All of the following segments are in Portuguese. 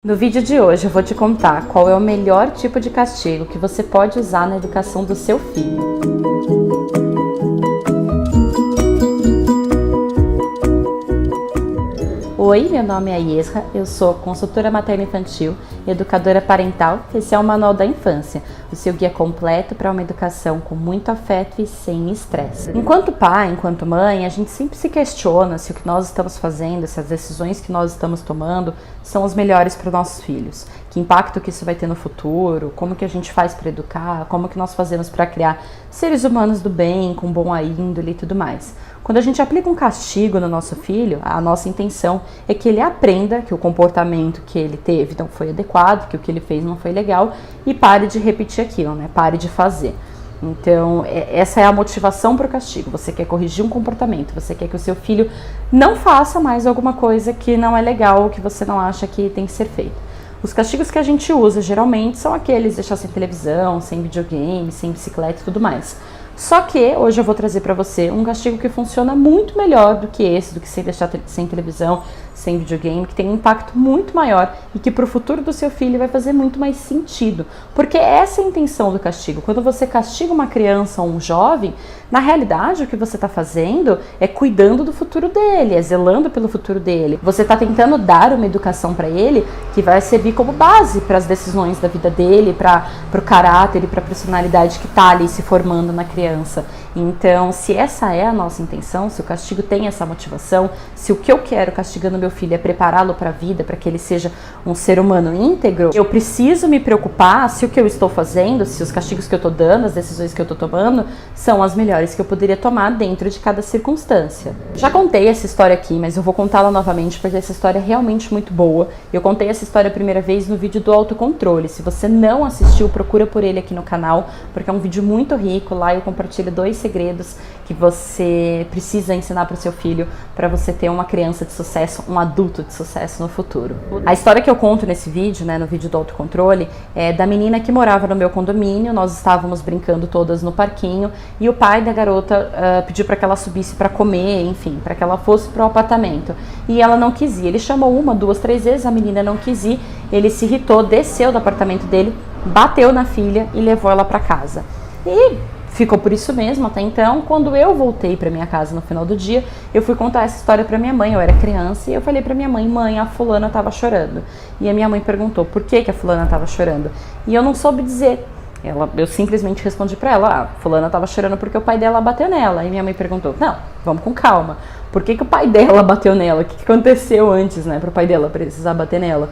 No vídeo de hoje eu vou te contar qual é o melhor tipo de castigo que você pode usar na educação do seu filho. Oi, meu nome é Yesra, eu sou consultora materno-infantil, educadora parental. Esse é o Manual da Infância, o seu guia completo para uma educação com muito afeto e sem estresse. Enquanto pai, enquanto mãe, a gente sempre se questiona se o que nós estamos fazendo, se as decisões que nós estamos tomando são as melhores para os nossos filhos. Que impacto que isso vai ter no futuro, como que a gente faz para educar, como que nós fazemos para criar seres humanos do bem, com boa índole e tudo mais. Quando a gente aplica um castigo no nosso filho, a nossa intenção é que ele aprenda que o comportamento que ele teve não foi adequado, que o que ele fez não foi legal e pare de repetir aquilo, né? Pare de fazer. Então, essa é a motivação para o castigo. Você quer corrigir um comportamento, você quer que o seu filho não faça mais alguma coisa que não é legal ou que você não acha que tem que ser feito. Os castigos que a gente usa geralmente são aqueles deixar sem televisão, sem videogame, sem bicicleta e tudo mais. Só que hoje eu vou trazer para você um castigo que funciona muito melhor do que esse, do que sem deixar sem televisão, sem videogame, que tem um impacto muito maior e que para o futuro do seu filho vai fazer muito mais sentido. Porque essa é a intenção do castigo. Quando você castiga uma criança ou um jovem, na realidade o que você está fazendo é cuidando do futuro dele, é zelando pelo futuro dele. Você está tentando dar uma educação para ele que vai servir como base para as decisões da vida dele, para o caráter e para a personalidade que está ali se formando na criança. Então, se essa é a nossa intenção, se o castigo tem essa motivação, se o que eu quero castigando meu filho é prepará-lo para a vida, para que ele seja um ser humano íntegro, eu preciso me preocupar se o que eu estou fazendo, se os castigos que eu estou dando, as decisões que eu estou tomando, são as melhores que eu poderia tomar dentro de cada circunstância. Já contei essa história aqui, mas eu vou contá-la novamente porque essa história é realmente muito boa. Eu contei essa história a primeira vez no vídeo do autocontrole. Se você não assistiu, procura por ele aqui no canal, porque é um vídeo muito rico. Lá eu compartilho 2 segredos que você precisa ensinar para o seu filho para você ter uma criança de sucesso, um adulto de sucesso no futuro. A história que eu conto nesse vídeo, né, no vídeo do autocontrole, é da menina que morava no meu condomínio. Nós estávamos brincando todas no parquinho e o pai da garota pediu para que ela subisse para comer, enfim, para que ela fosse para o apartamento. E ela não quis ir. Ele chamou 1, 2, 3 vezes, a menina não quis ir. Ele se irritou, desceu do apartamento dele, bateu na filha e levou ela para casa. E ficou por isso mesmo até então. Quando eu voltei para minha casa no final do dia, eu fui contar essa história para minha mãe. Eu era criança e eu falei para minha mãe: mãe, a fulana estava chorando. E a minha mãe perguntou por que a fulana estava chorando. E eu não soube dizer. Eu simplesmente respondi para ela: a fulana estava chorando porque o pai dela bateu nela. E minha mãe perguntou: não, vamos com calma. Por que o pai dela bateu nela? O que aconteceu antes, né, para o pai dela precisar bater nela?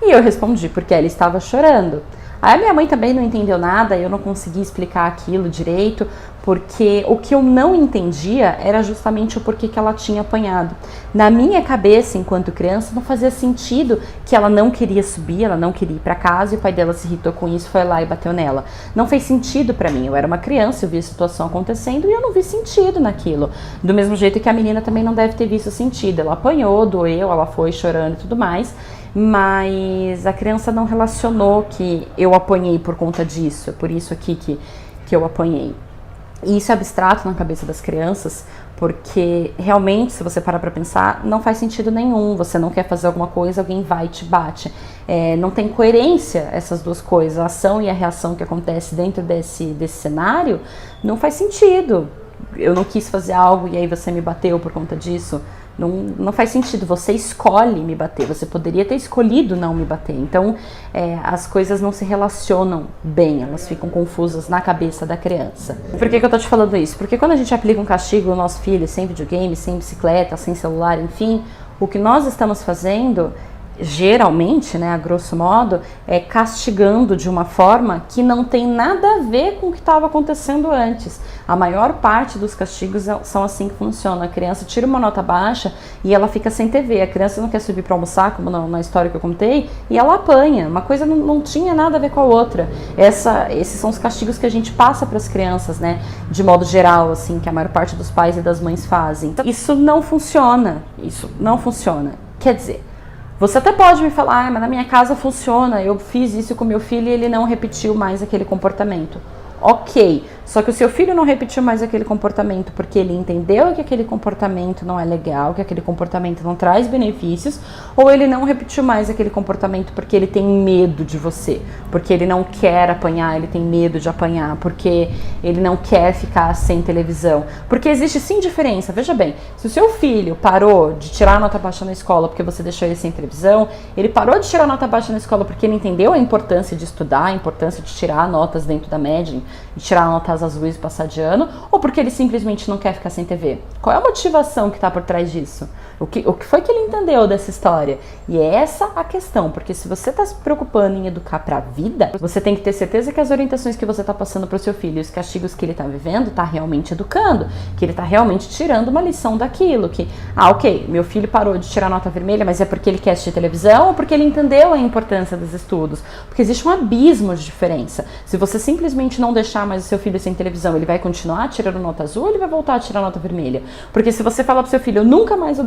E eu respondi: porque ela estava chorando. Aí a minha mãe também não entendeu nada, eu não consegui explicar aquilo direito, porque o que eu não entendia era justamente o porquê que ela tinha apanhado. Na minha cabeça, enquanto criança, não fazia sentido que ela não queria subir, ela não queria ir para casa e o pai dela se irritou com isso, foi lá e bateu nela. Não fez sentido para mim, eu era uma criança, eu vi a situação acontecendo e eu não vi sentido naquilo. Do mesmo jeito que a menina também não deve ter visto sentido, ela apanhou, doeu, ela foi chorando e tudo mais, mas a criança não relacionou que eu apanhei por conta disso, é por isso aqui que eu apanhei. E isso é abstrato na cabeça das crianças, porque realmente, se você parar para pensar, não faz sentido nenhum. Você não quer fazer alguma coisa, alguém vai e te bate. Não tem coerência essas duas coisas, a ação e a reação que acontece dentro desse cenário, não faz sentido. Eu não quis fazer algo e aí você me bateu por conta disso. Não faz sentido, você escolhe me bater, você poderia ter escolhido não me bater. Então, as coisas não se relacionam bem, elas ficam confusas na cabeça da criança. Por que eu tô te falando isso? Porque quando a gente aplica um castigo no nosso filho, sem videogame, sem bicicleta, sem celular, enfim, o que nós estamos fazendo, geralmente, né, a grosso modo, é castigando de uma forma que não tem nada a ver com o que estava acontecendo antes. A maior parte dos castigos são assim que funciona. A criança tira uma nota baixa e ela fica sem TV. A criança não quer subir para almoçar, como na história que eu contei, e ela apanha. Uma coisa não tinha nada a ver com a outra. Esses são os castigos que a gente passa para as crianças, né, de modo geral, assim, que a maior parte dos pais e das mães fazem. Então, isso não funciona. Isso não funciona. Quer dizer, você até pode me falar: mas na minha casa funciona, eu fiz isso com meu filho e ele não repetiu mais aquele comportamento. Ok, Só que o seu filho não repetiu mais aquele comportamento porque ele entendeu que aquele comportamento não é legal, que aquele comportamento não traz benefícios, ou ele não repetiu mais aquele comportamento porque ele tem medo de você, porque ele não quer apanhar, ele tem medo de apanhar, porque ele não quer ficar sem televisão. Porque existe sim diferença, veja bem, se o seu filho parou de tirar nota baixa na escola porque você deixou ele sem televisão, ele parou de tirar nota baixa na escola porque ele entendeu a importância de estudar, a importância de tirar notas dentro da média, de tirar notas azuis e passar de ano, ou porque ele simplesmente não quer ficar sem TV? Qual é a motivação que está por trás disso? O que foi que ele entendeu dessa história? E é essa a questão, porque se você está se preocupando em educar para a vida, você tem que ter certeza que as orientações que você está passando para o seu filho, os castigos que ele está vivendo, está realmente educando, que ele está realmente tirando uma lição daquilo, que, ok, meu filho parou de tirar nota vermelha, mas é porque ele quer assistir televisão ou porque ele entendeu a importância dos estudos? Porque existe um abismo de diferença. Se você simplesmente não deixar mais o seu filho sem televisão, ele vai continuar tirando nota azul ou ele vai voltar a tirar nota vermelha? Porque se você falar pro seu filho, eu nunca mais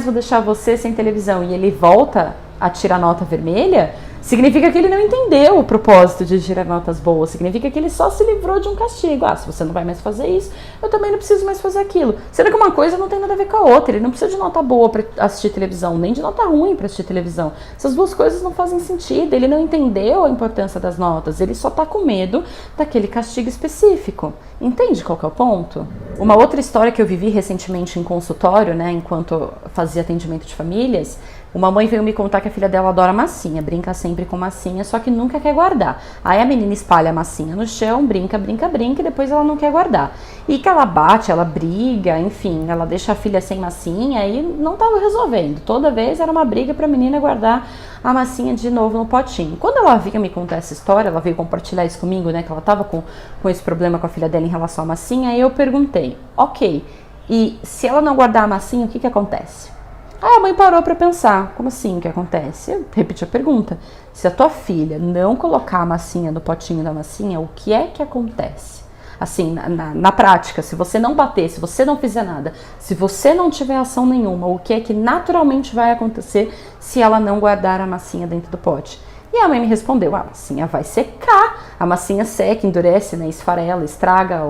vou deixar você sem televisão, e ele volta a tirar nota vermelha, significa que ele não entendeu o propósito de tirar notas boas, significa que ele só se livrou de um castigo. Se você não vai mais fazer isso, eu também não preciso mais fazer aquilo. Sendo que uma coisa não tem nada a ver com a outra, ele não precisa de nota boa para assistir televisão, nem de nota ruim para assistir televisão. Essas duas coisas não fazem sentido, ele não entendeu a importância das notas, ele só tá com medo daquele castigo específico. Entende qual que é o ponto? Uma outra história que eu vivi recentemente em consultório, né, enquanto fazia atendimento de famílias, uma mãe veio me contar que a filha dela adora massinha, brinca sempre com massinha, só que nunca quer guardar. Aí a menina espalha a massinha no chão, brinca, e depois ela não quer guardar. E que ela bate, ela briga, enfim, ela deixa a filha sem massinha e não estava resolvendo. Toda vez era uma briga para a menina guardar a massinha de novo no potinho. Quando ela veio me contar essa história, ela veio compartilhar isso comigo, né, que ela estava com esse problema com a filha dela em relação à massinha, aí eu perguntei, ok, e se ela não guardar a massinha, o que acontece? Aí a mãe parou para pensar, como assim, o que acontece? Eu repeti a pergunta, se a tua filha não colocar a massinha no potinho da massinha, o que é que acontece? Assim, na prática, se você não bater, se você não fizer nada, se você não tiver ação nenhuma, o que é que naturalmente vai acontecer se ela não guardar a massinha dentro do pote? E a mãe me respondeu, a massinha vai secar, a massinha seca, endurece, né, esfarela, estraga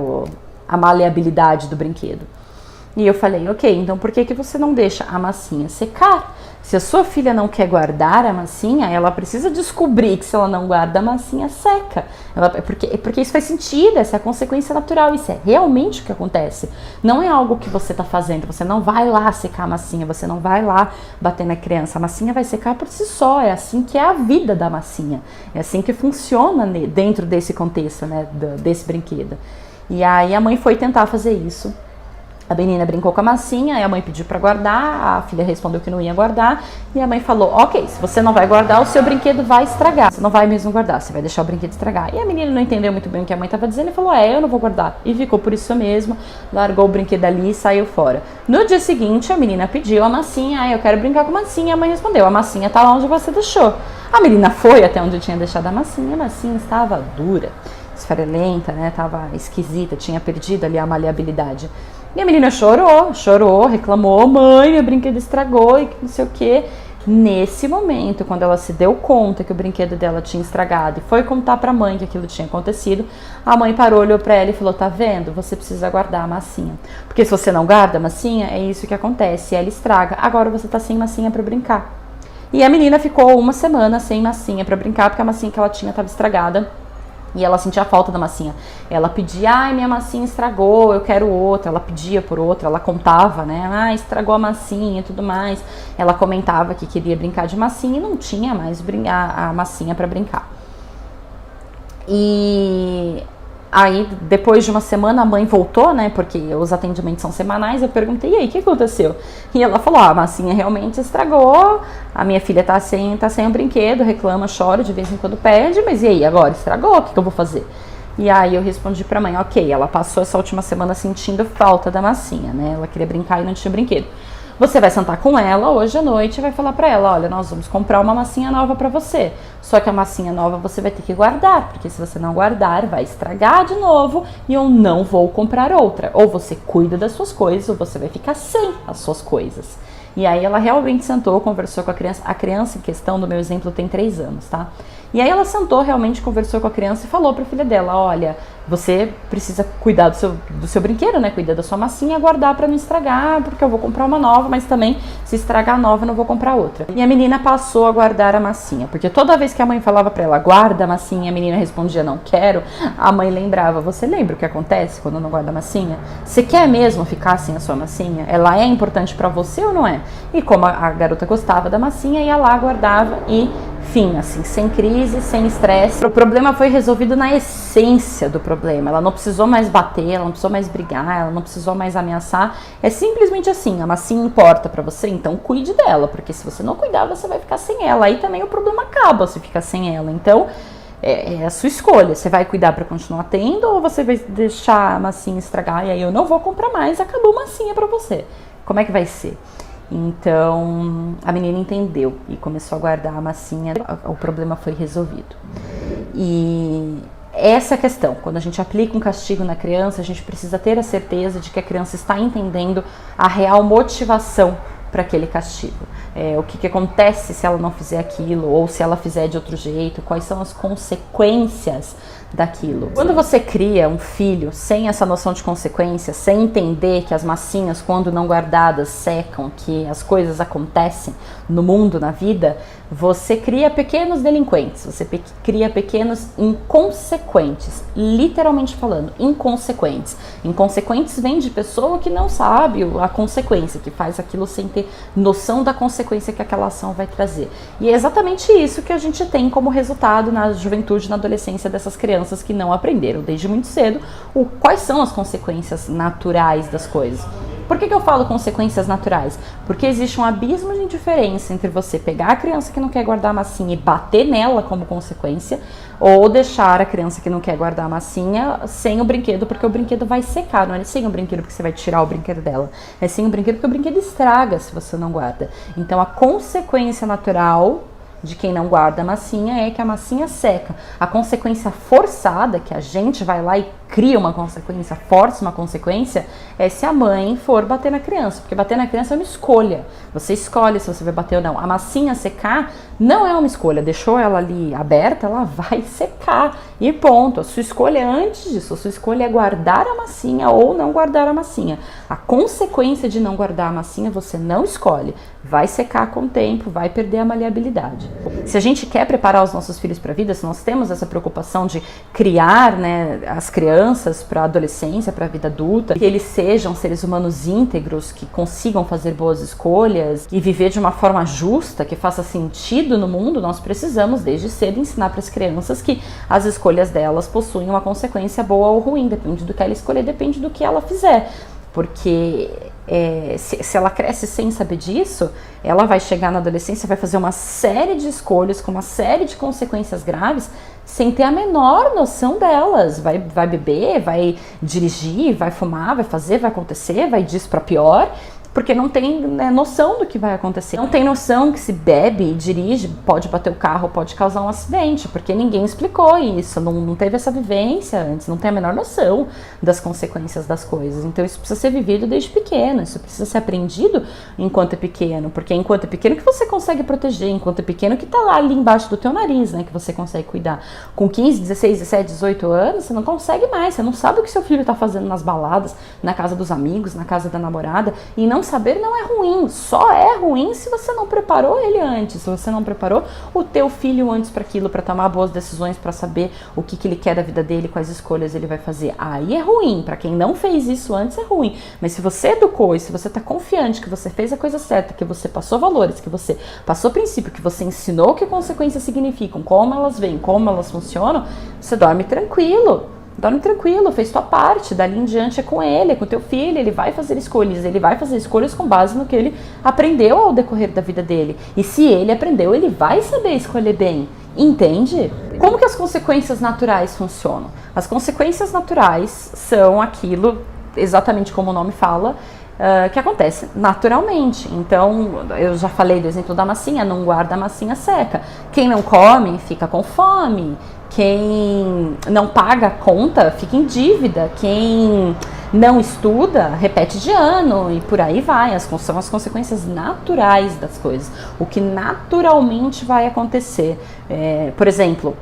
a maleabilidade do brinquedo. E eu falei, ok, então por que você não deixa a massinha secar? Se a sua filha não quer guardar a massinha, ela precisa descobrir que se ela não guarda a massinha, seca. Porque isso faz sentido, essa é a consequência natural, isso é realmente o que acontece. Não é algo que você está fazendo, você não vai lá secar a massinha, você não vai lá bater na criança. A massinha vai secar por si só, é assim que é a vida da massinha. É assim que funciona dentro desse contexto, né, desse brinquedo. E aí a mãe foi tentar fazer isso. A menina brincou com a massinha, aí a mãe pediu para guardar, a filha respondeu que não ia guardar, e a mãe falou, ok, se você não vai guardar, o seu brinquedo vai estragar, você não vai mesmo guardar, você vai deixar o brinquedo estragar. E a menina não entendeu muito bem o que a mãe estava dizendo e falou, eu não vou guardar. E ficou por isso mesmo, largou o brinquedo ali e saiu fora. No dia seguinte, a menina pediu a massinha, eu quero brincar com a massinha, a mãe respondeu, a massinha tá lá onde você deixou. A menina foi até onde tinha deixado a massinha estava dura, esfarelenta, né, estava esquisita, tinha perdido ali a maleabilidade. E a menina chorou, reclamou, mãe, meu brinquedo estragou e não sei o que. Nesse momento, quando ela se deu conta que o brinquedo dela tinha estragado e foi contar pra mãe que aquilo tinha acontecido, a mãe parou, olhou pra ela e falou, tá vendo? Você precisa guardar a massinha. Porque se você não guarda a massinha, é isso que acontece, ela estraga. Agora você tá sem massinha pra brincar. E a menina ficou uma semana sem massinha pra brincar, porque a massinha que ela tinha estava estragada. E ela sentia a falta da massinha. Ela pedia, minha massinha estragou, eu quero outra. Ela pedia por outra, ela contava, né? Estragou a massinha e tudo mais. Ela comentava que queria brincar de massinha e não tinha mais a massinha para brincar. E aí, depois de uma semana, a mãe voltou, né? Porque os atendimentos são semanais. Eu perguntei, e aí, o que aconteceu? E ela falou, a massinha realmente estragou. A minha filha tá sem o brinquedo, reclama, chora, de vez em quando pede. Mas e aí, agora estragou? O que eu vou fazer? E aí eu respondi pra mãe, ok, ela passou essa última semana sentindo falta da massinha, né? Ela queria brincar e não tinha brinquedo. Você vai sentar com ela hoje à noite e vai falar pra ela, olha, nós vamos comprar uma massinha nova pra você. Só que a massinha nova você vai ter que guardar, porque se você não guardar, vai estragar de novo e eu não vou comprar outra. Ou você cuida das suas coisas ou você vai ficar sem as suas coisas. E aí ela realmente sentou, conversou com a criança em questão, do meu exemplo, tem 3 anos, tá? E aí ela sentou, realmente conversou com a criança e falou pra filha dela, olha, você precisa cuidar do seu brinquedo, né? Cuidar da sua massinha, guardar pra não estragar, porque eu vou comprar uma nova, mas também se estragar a nova eu não vou comprar outra. E a menina passou a guardar a massinha, porque toda vez que a mãe falava pra ela, guarda a massinha, a menina respondia, não quero, a mãe lembrava, você lembra o que acontece quando não guarda a massinha? Você quer mesmo ficar sem a sua massinha? Ela é importante pra você ou não é? E como a garota gostava da massinha, ia lá, guardava e fim, assim, sem crise, sem estresse. O problema foi resolvido na essência do problema. Ela não precisou mais bater, ela não precisou mais brigar, ela não precisou mais ameaçar. É simplesmente assim, a massinha importa pra você, então cuide dela, porque se você não cuidar, você vai ficar sem ela. Aí também o problema acaba se ficar sem ela. Então, é a sua escolha. Você vai cuidar pra continuar tendo ou você vai deixar a massinha estragar e aí eu não vou comprar mais, acabou a massinha pra você. Como é que vai ser? Então, a menina entendeu e começou a guardar a massinha, o problema foi resolvido. E essa é a questão, quando a gente aplica um castigo na criança, a gente precisa ter a certeza de que a criança está entendendo a real motivação para aquele castigo. O que acontece se ela não fizer aquilo, ou se ela fizer de outro jeito, quais são as consequências daquilo. Quando você cria um filho sem essa noção de consequência, sem entender que as massinhas, quando não guardadas, secam, que as coisas acontecem no mundo, na vida, você cria pequenos delinquentes, você cria pequenos inconsequentes, literalmente falando, inconsequentes. Inconsequentes vem de pessoa que não sabe a consequência, que faz aquilo sem ter noção da consequência que aquela ação vai trazer. E é exatamente isso que a gente tem como resultado na juventude, na adolescência dessas crianças que não aprenderam desde muito cedo quais são as consequências naturais das coisas. Por que eu falo consequências naturais? Porque existe um abismo de diferença entre você pegar a criança que não quer guardar a massinha e bater nela como consequência, ou deixar a criança que não quer guardar a massinha sem o brinquedo, porque o brinquedo vai secar. Não é sem o brinquedo porque você vai tirar o brinquedo dela, é sem o brinquedo porque o brinquedo estraga se você não guarda. Então a consequência natural de quem não guarda a massinha é que a massinha seca. A consequência forçada, que a gente vai lá e cria uma consequência, força uma consequência, é se a mãe for bater na criança, porque bater na criança é uma escolha. Você escolhe se você vai bater ou não. A massinha secar não é uma escolha. Deixou ela ali aberta, ela vai secar e ponto. A sua escolha é antes disso. A sua escolha é guardar a massinha ou não guardar a massinha. A consequência de não guardar a massinha você não escolhe. Vai secar com o tempo, vai perder a maleabilidade. Se a gente quer preparar os nossos filhos para a vida, se nós temos essa preocupação de criar, né, as crianças para a adolescência, para a vida adulta, que eles sejam seres humanos íntegros, que consigam fazer boas escolhas e viver de uma forma justa, que faça sentido no mundo, nós precisamos desde cedo ensinar para as crianças que as escolhas delas possuem uma consequência boa ou ruim, depende do que ela escolher, depende do que ela fizer. Porque se ela cresce sem saber disso, ela vai chegar na adolescência, vai fazer uma série de escolhas com uma série de consequências graves sem ter a menor noção delas. Vai beber, vai dirigir, vai fumar, vai fazer, vai acontecer, vai disso para pior, porque não tem, né, noção do que vai acontecer. Não tem noção que se bebe e dirige, pode bater o carro, pode causar um acidente, porque ninguém explicou isso, não teve essa vivência antes, não tem a menor noção das consequências das coisas. Então isso precisa ser vivido desde pequeno, isso precisa ser aprendido enquanto é pequeno, porque é enquanto é pequeno que você consegue proteger, enquanto é pequeno que tá lá ali embaixo do teu nariz, né, que você consegue cuidar. Com 15, 16, 17, 18 anos, você não consegue mais, você não sabe o que seu filho tá fazendo nas baladas, na casa dos amigos, na casa da namorada, e não saber não é ruim, só é ruim se você não preparou ele antes, se você não preparou o teu filho antes para aquilo, para tomar boas decisões, para saber o que ele quer da vida dele, quais escolhas ele vai fazer. Aí é ruim, para quem não fez isso antes é ruim, mas se você educou e se você tá confiante que você fez a coisa certa, que você passou valores, que você passou princípio, que você ensinou o que consequências significam, como elas vêm, como elas funcionam, você dorme tranquilo. Dorme tranquilo, fez tua parte, dali em diante é com ele, é com teu filho, ele vai fazer escolhas com base no que ele aprendeu ao decorrer da vida dele. E se ele aprendeu, ele vai saber escolher bem, entende? Como que as consequências naturais funcionam? As consequências naturais são aquilo, exatamente como o nome fala, que acontece naturalmente. Então, eu já falei do exemplo da massinha, não guarda a massinha seca. Quem não come, fica com fome. Quem não paga a conta, fica em dívida. Quem não estuda, repete de ano e por aí vai. São as consequências naturais das coisas, o que naturalmente vai acontecer. Por exemplo,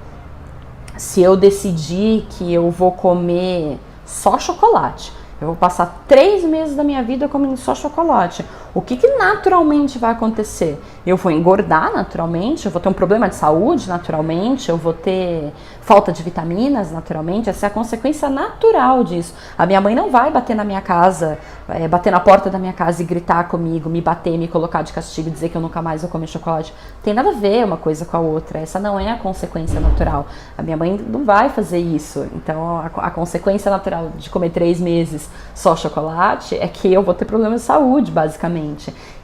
se eu decidir que eu vou comer só chocolate, eu vou passar 3 meses da minha vida comendo só chocolate. O que naturalmente vai acontecer? Eu vou engordar naturalmente, eu vou ter um problema de saúde naturalmente, eu vou ter falta de vitaminas naturalmente. Essa é a consequência natural disso. A minha mãe não vai bater na minha casa, bater na porta da minha casa e gritar comigo, me bater, me colocar de castigo e dizer que eu nunca mais vou comer chocolate. Tem nada a ver uma coisa com a outra. Essa não é a consequência natural. A minha mãe não vai fazer isso. Então a consequência natural de comer 3 meses só chocolate é que eu vou ter problemas de saúde, basicamente.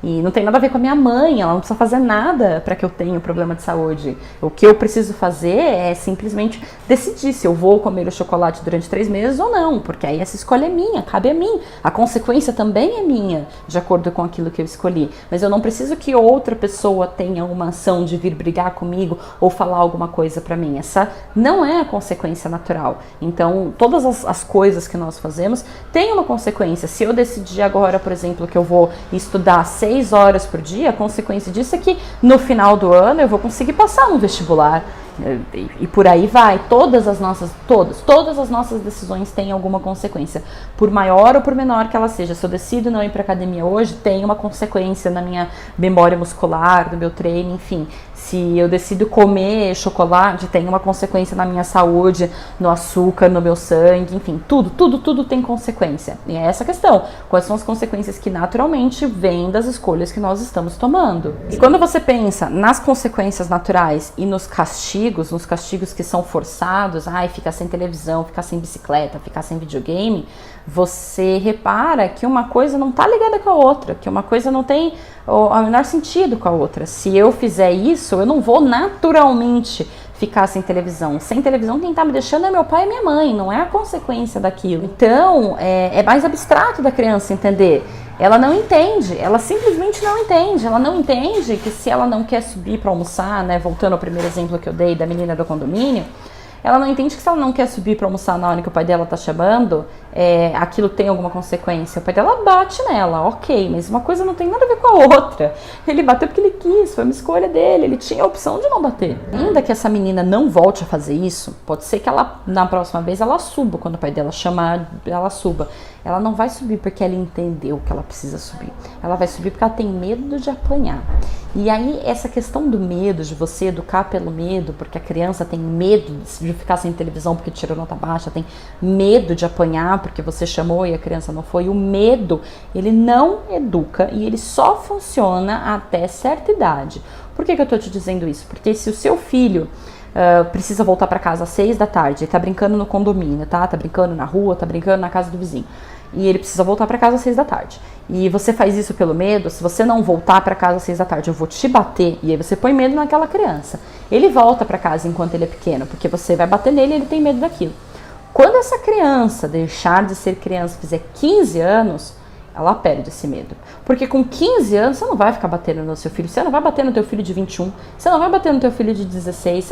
E não tem nada a ver com a minha mãe, ela não precisa fazer nada para que eu tenha problema de saúde. O que eu preciso fazer é simplesmente decidir se eu vou comer o chocolate durante 3 meses ou não, porque aí essa escolha é minha, cabe a mim. A consequência também é minha, de acordo com aquilo que eu escolhi. Mas eu não preciso que outra pessoa tenha uma ação de vir brigar comigo ou falar alguma coisa para mim. Essa não é a consequência natural. Então, todas as coisas que nós fazemos têm uma consequência. Se eu decidir agora, por exemplo, que eu vou estudar 6 horas por dia, a consequência disso é que no final do ano eu vou conseguir passar um vestibular. E por aí vai. Todas as nossas decisões têm alguma consequência, por maior ou por menor que ela seja. Se eu decido não ir para academia hoje, tem uma consequência na minha memória muscular, no meu treino, enfim. Se eu decido comer chocolate, tem uma consequência na minha saúde, no açúcar, no meu sangue, enfim, tudo tem consequência. E é essa a questão. Quais são as consequências que naturalmente vêm das escolhas que nós estamos tomando? E quando você pensa nas consequências naturais e nos castigos que são forçados, ficar sem televisão, ficar sem bicicleta, ficar sem videogame, você repara que uma coisa não está ligada com a outra, que uma coisa não tem o menor sentido com a outra. Se eu fizer isso, eu não vou naturalmente ficar sem televisão. Sem televisão, quem tá me deixando é meu pai e minha mãe, não é a consequência daquilo. Então, é mais abstrato da criança entender. Ela não entende, ela simplesmente não entende. Ela não entende que se ela não quer subir para almoçar, né, voltando ao primeiro exemplo que eu dei da menina do condomínio, ela não entende que se ela não quer subir para almoçar na hora que o pai dela tá chamando, aquilo tem alguma consequência. O pai dela bate nela, ok, mas uma coisa não tem nada a ver com a outra. Ele bateu porque ele quis, foi uma escolha dele, ele tinha a opção de não bater. Ainda que essa menina não volte a fazer isso, pode ser que ela, na próxima vez, ela suba, quando o pai dela chamar, ela suba. Ela não vai subir porque ela entendeu que ela precisa subir. Ela vai subir porque ela tem medo de apanhar. E aí, essa questão do medo, de você educar pelo medo, porque a criança tem medo de ficar sem televisão porque tirou nota baixa, tem medo de apanhar porque você chamou e a criança não foi. O medo, ele não educa e ele só funciona até certa idade. Por que eu tô te dizendo isso? Porque se o seu filho precisa voltar para casa às 6 da tarde, ele tá brincando no condomínio, tá brincando na rua, tá brincando na casa do vizinho, e ele precisa voltar para casa às 6 da tarde, e você faz isso pelo medo, se você não voltar para casa às 6 da tarde, eu vou te bater, e aí você põe medo naquela criança. Ele volta para casa enquanto ele é pequeno, porque você vai bater nele e ele tem medo daquilo. Quando essa criança deixar de ser criança, fizer 15 anos, ela perde esse medo. Porque com 15 anos, você não vai ficar batendo no seu filho, você não vai bater no teu filho de 21, você não vai bater no teu filho de 16,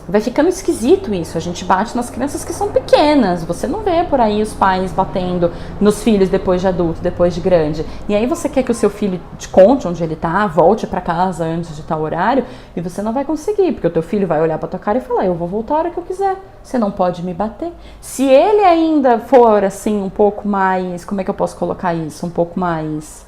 vai ficando esquisito isso. A gente bate nas crianças que são pequenas. Você não vê por aí os pais batendo nos filhos depois de adulto, depois de grande. E aí você quer que o seu filho te conte onde ele tá, volte pra casa antes de tal horário, e você não vai conseguir, porque o teu filho vai olhar pra tua cara e falar: eu vou voltar a hora que eu quiser, você não pode me bater. Se ele ainda for assim um pouco mais, como é que eu posso colocar isso? Um pouco mais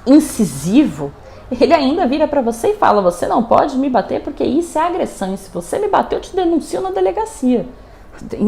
incisivo, ele ainda vira pra você e fala: você não pode me bater porque isso é agressão, e se você me bater eu te denuncio na delegacia.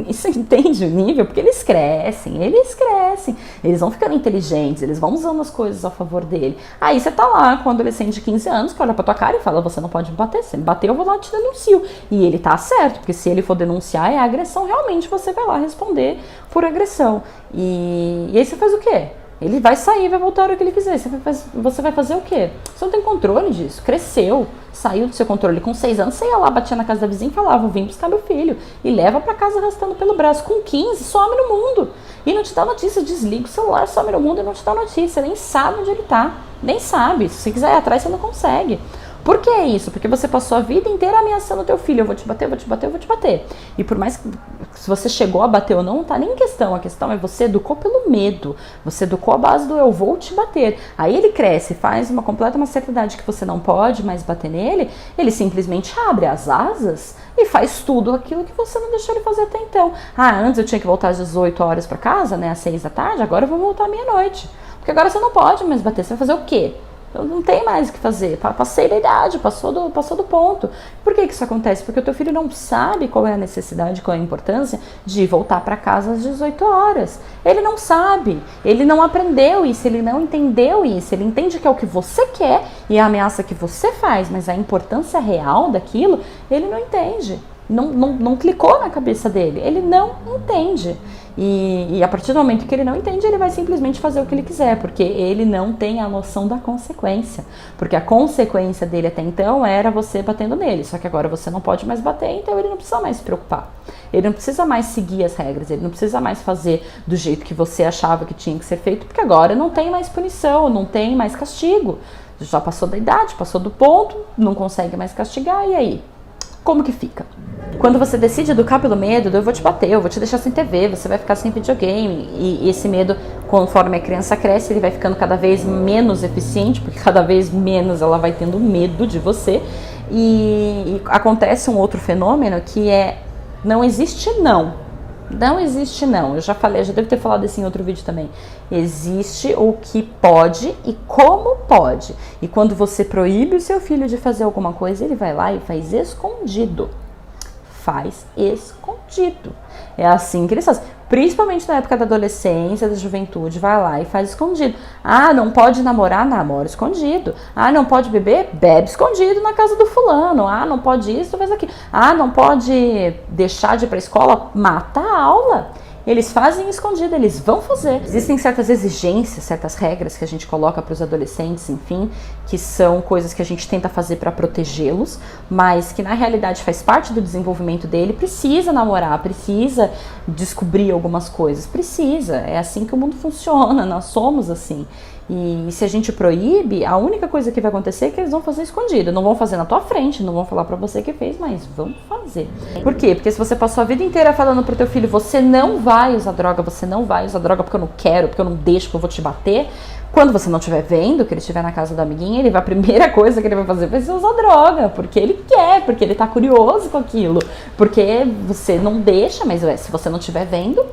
Isso entende o nível? Porque eles crescem, eles vão ficando inteligentes, eles vão usando as coisas a favor dele. Aí você tá lá com um adolescente de 15 anos que olha pra tua cara e fala: você não pode me bater, se me bater eu vou lá e te denuncio. E ele tá certo, porque se ele for denunciar é agressão, realmente você vai lá responder por agressão. E aí você faz o quê? Ele vai sair, vai voltar a hora que ele quiser. Você vai fazer o quê? Você não tem controle disso. Cresceu, saiu do seu controle. Com 6 anos, você ia lá, batia na casa da vizinha e falava: vim buscar meu filho. E leva pra casa arrastando pelo braço. Com 15, some no mundo. E não te dá notícia, desliga o celular, some no mundo e não te dá notícia. Nem sabe onde ele tá. Nem sabe. Se você quiser ir atrás, você não consegue. Por que isso? Porque você passou a vida inteira ameaçando o teu filho, eu vou te bater, eu vou te bater, eu vou te bater. E por mais que se você chegou a bater ou não, não tá nem em questão. A questão é você educou pelo medo. Você educou a base do eu vou te bater. Aí ele cresce, faz uma certa idade que você não pode mais bater nele, ele simplesmente abre as asas e faz tudo aquilo que você não deixou ele fazer até então. Antes eu tinha que voltar às 18 horas para casa, né, às 6 da tarde, agora eu vou voltar à meia-noite. Porque agora você não pode mais bater, você vai fazer o quê? Eu não tenho mais o que fazer, passei da idade, passou do ponto. Por que isso acontece? Porque o teu filho não sabe qual é a necessidade, qual é a importância de voltar para casa às 18 horas. Ele não sabe, ele não aprendeu isso, ele não entendeu isso. Ele entende que é o que você quer e a ameaça que você faz, mas a importância real daquilo, ele não entende. Não clicou na cabeça dele, ele não entende. E a partir do momento que ele não entende, ele vai simplesmente fazer o que ele quiser, porque ele não tem a noção da consequência. Porque a consequência dele até então era você batendo nele, só que agora você não pode mais bater, então ele não precisa mais se preocupar. Ele não precisa mais seguir as regras, ele não precisa mais fazer do jeito que você achava que tinha que ser feito, porque agora não tem mais punição, não tem mais castigo. Já passou da idade, passou do ponto, não consegue mais castigar, e aí? Como que fica? Quando você decide educar pelo medo, eu vou te bater, eu vou te deixar sem TV, você vai ficar sem videogame. E esse medo, conforme a criança cresce, ele vai ficando cada vez menos eficiente, porque cada vez menos ela vai tendo medo de você. E acontece um outro fenômeno que é, não existe não. Não existe não. Eu já falei, já devo ter falado isso em outro vídeo também. Existe o que pode e como pode. E quando você proíbe o seu filho de fazer alguma coisa, ele vai lá e faz escondido. Faz escondido. É assim que eles fazem. Principalmente na época da adolescência, da juventude, vai lá e faz escondido. Não pode namorar? Namora escondido. Não pode beber? Bebe escondido na casa do fulano. Não pode isso, faz aquilo. Não pode deixar de ir pra escola? Mata a aula. Eles fazem escondido, eles vão fazer. Existem certas exigências, certas regras que a gente coloca para os adolescentes, enfim, que são coisas que a gente tenta fazer para protegê-los, mas que na realidade faz parte do desenvolvimento dele. Precisa namorar, precisa descobrir algumas coisas, precisa. É assim que o mundo funciona, nós somos assim. E se a gente proíbe, a única coisa que vai acontecer é que eles vão fazer escondido. Não vão fazer na tua frente, não vão falar pra você que fez, mas vão fazer. Por quê? Porque se você passou a vida inteira falando pro teu filho, você não vai usar droga porque eu não quero, porque eu não deixo, porque eu vou te bater. Quando você não estiver vendo, que ele estiver na casa do amiguinho, a primeira coisa que ele vai fazer vai ser usar droga, porque ele quer, porque ele tá curioso com aquilo, porque você não deixa, mas se você não estiver vendo...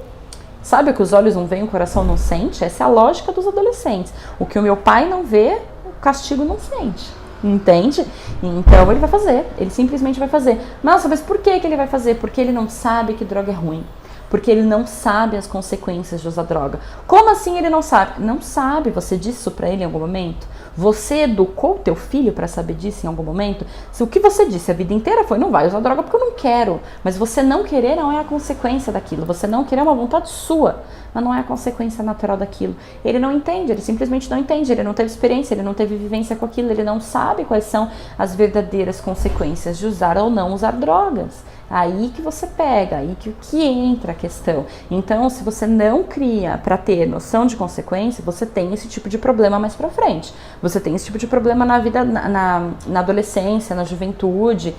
Sabe o que os olhos não veem, o coração não sente? Essa é a lógica dos adolescentes. O que o meu pai não vê, o castigo não sente. Entende? Então ele vai fazer, ele simplesmente vai fazer. Nossa, mas por que ele vai fazer? Porque ele não sabe que droga é ruim. Porque ele não sabe as consequências de usar droga. Como assim ele não sabe? Não sabe, você disse isso pra ele em algum momento? Você educou teu filho para saber disso em algum momento? Se o que você disse a vida inteira foi, não vai usar droga porque eu não quero. Mas você não querer não é a consequência daquilo. Você não querer é uma vontade sua, mas não é a consequência natural daquilo. Ele não entende, ele simplesmente não entende. Ele não teve experiência, ele não teve vivência com aquilo. Ele não sabe quais são as verdadeiras consequências de usar ou não usar drogas. Aí que você pega, aí que entra a questão. Então, se você não cria para ter noção de consequência, você tem esse tipo de problema mais pra frente. Você tem esse tipo de problema na vida, na adolescência, na juventude.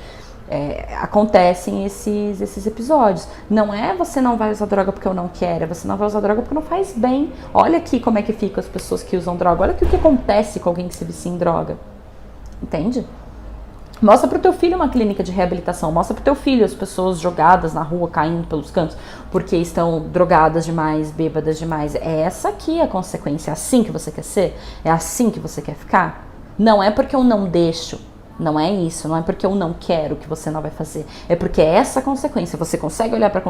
Acontecem esses episódios. Não é você não vai usar droga porque eu não quero, você não vai usar droga porque não faz bem. Olha aqui como é que ficam as pessoas que usam droga. Olha aqui o que acontece com alguém que se vicia em droga. Entende? Mostra pro teu filho uma clínica de reabilitação, mostra pro teu filho as pessoas jogadas na rua, caindo pelos cantos, porque estão drogadas demais, bêbadas demais. É essa aqui a consequência, é assim que você quer ser? É assim que você quer ficar? Não é porque eu não deixo, não é isso, não é porque eu não quero que você não vai fazer, é porque é essa a consequência. Você consegue olhar pra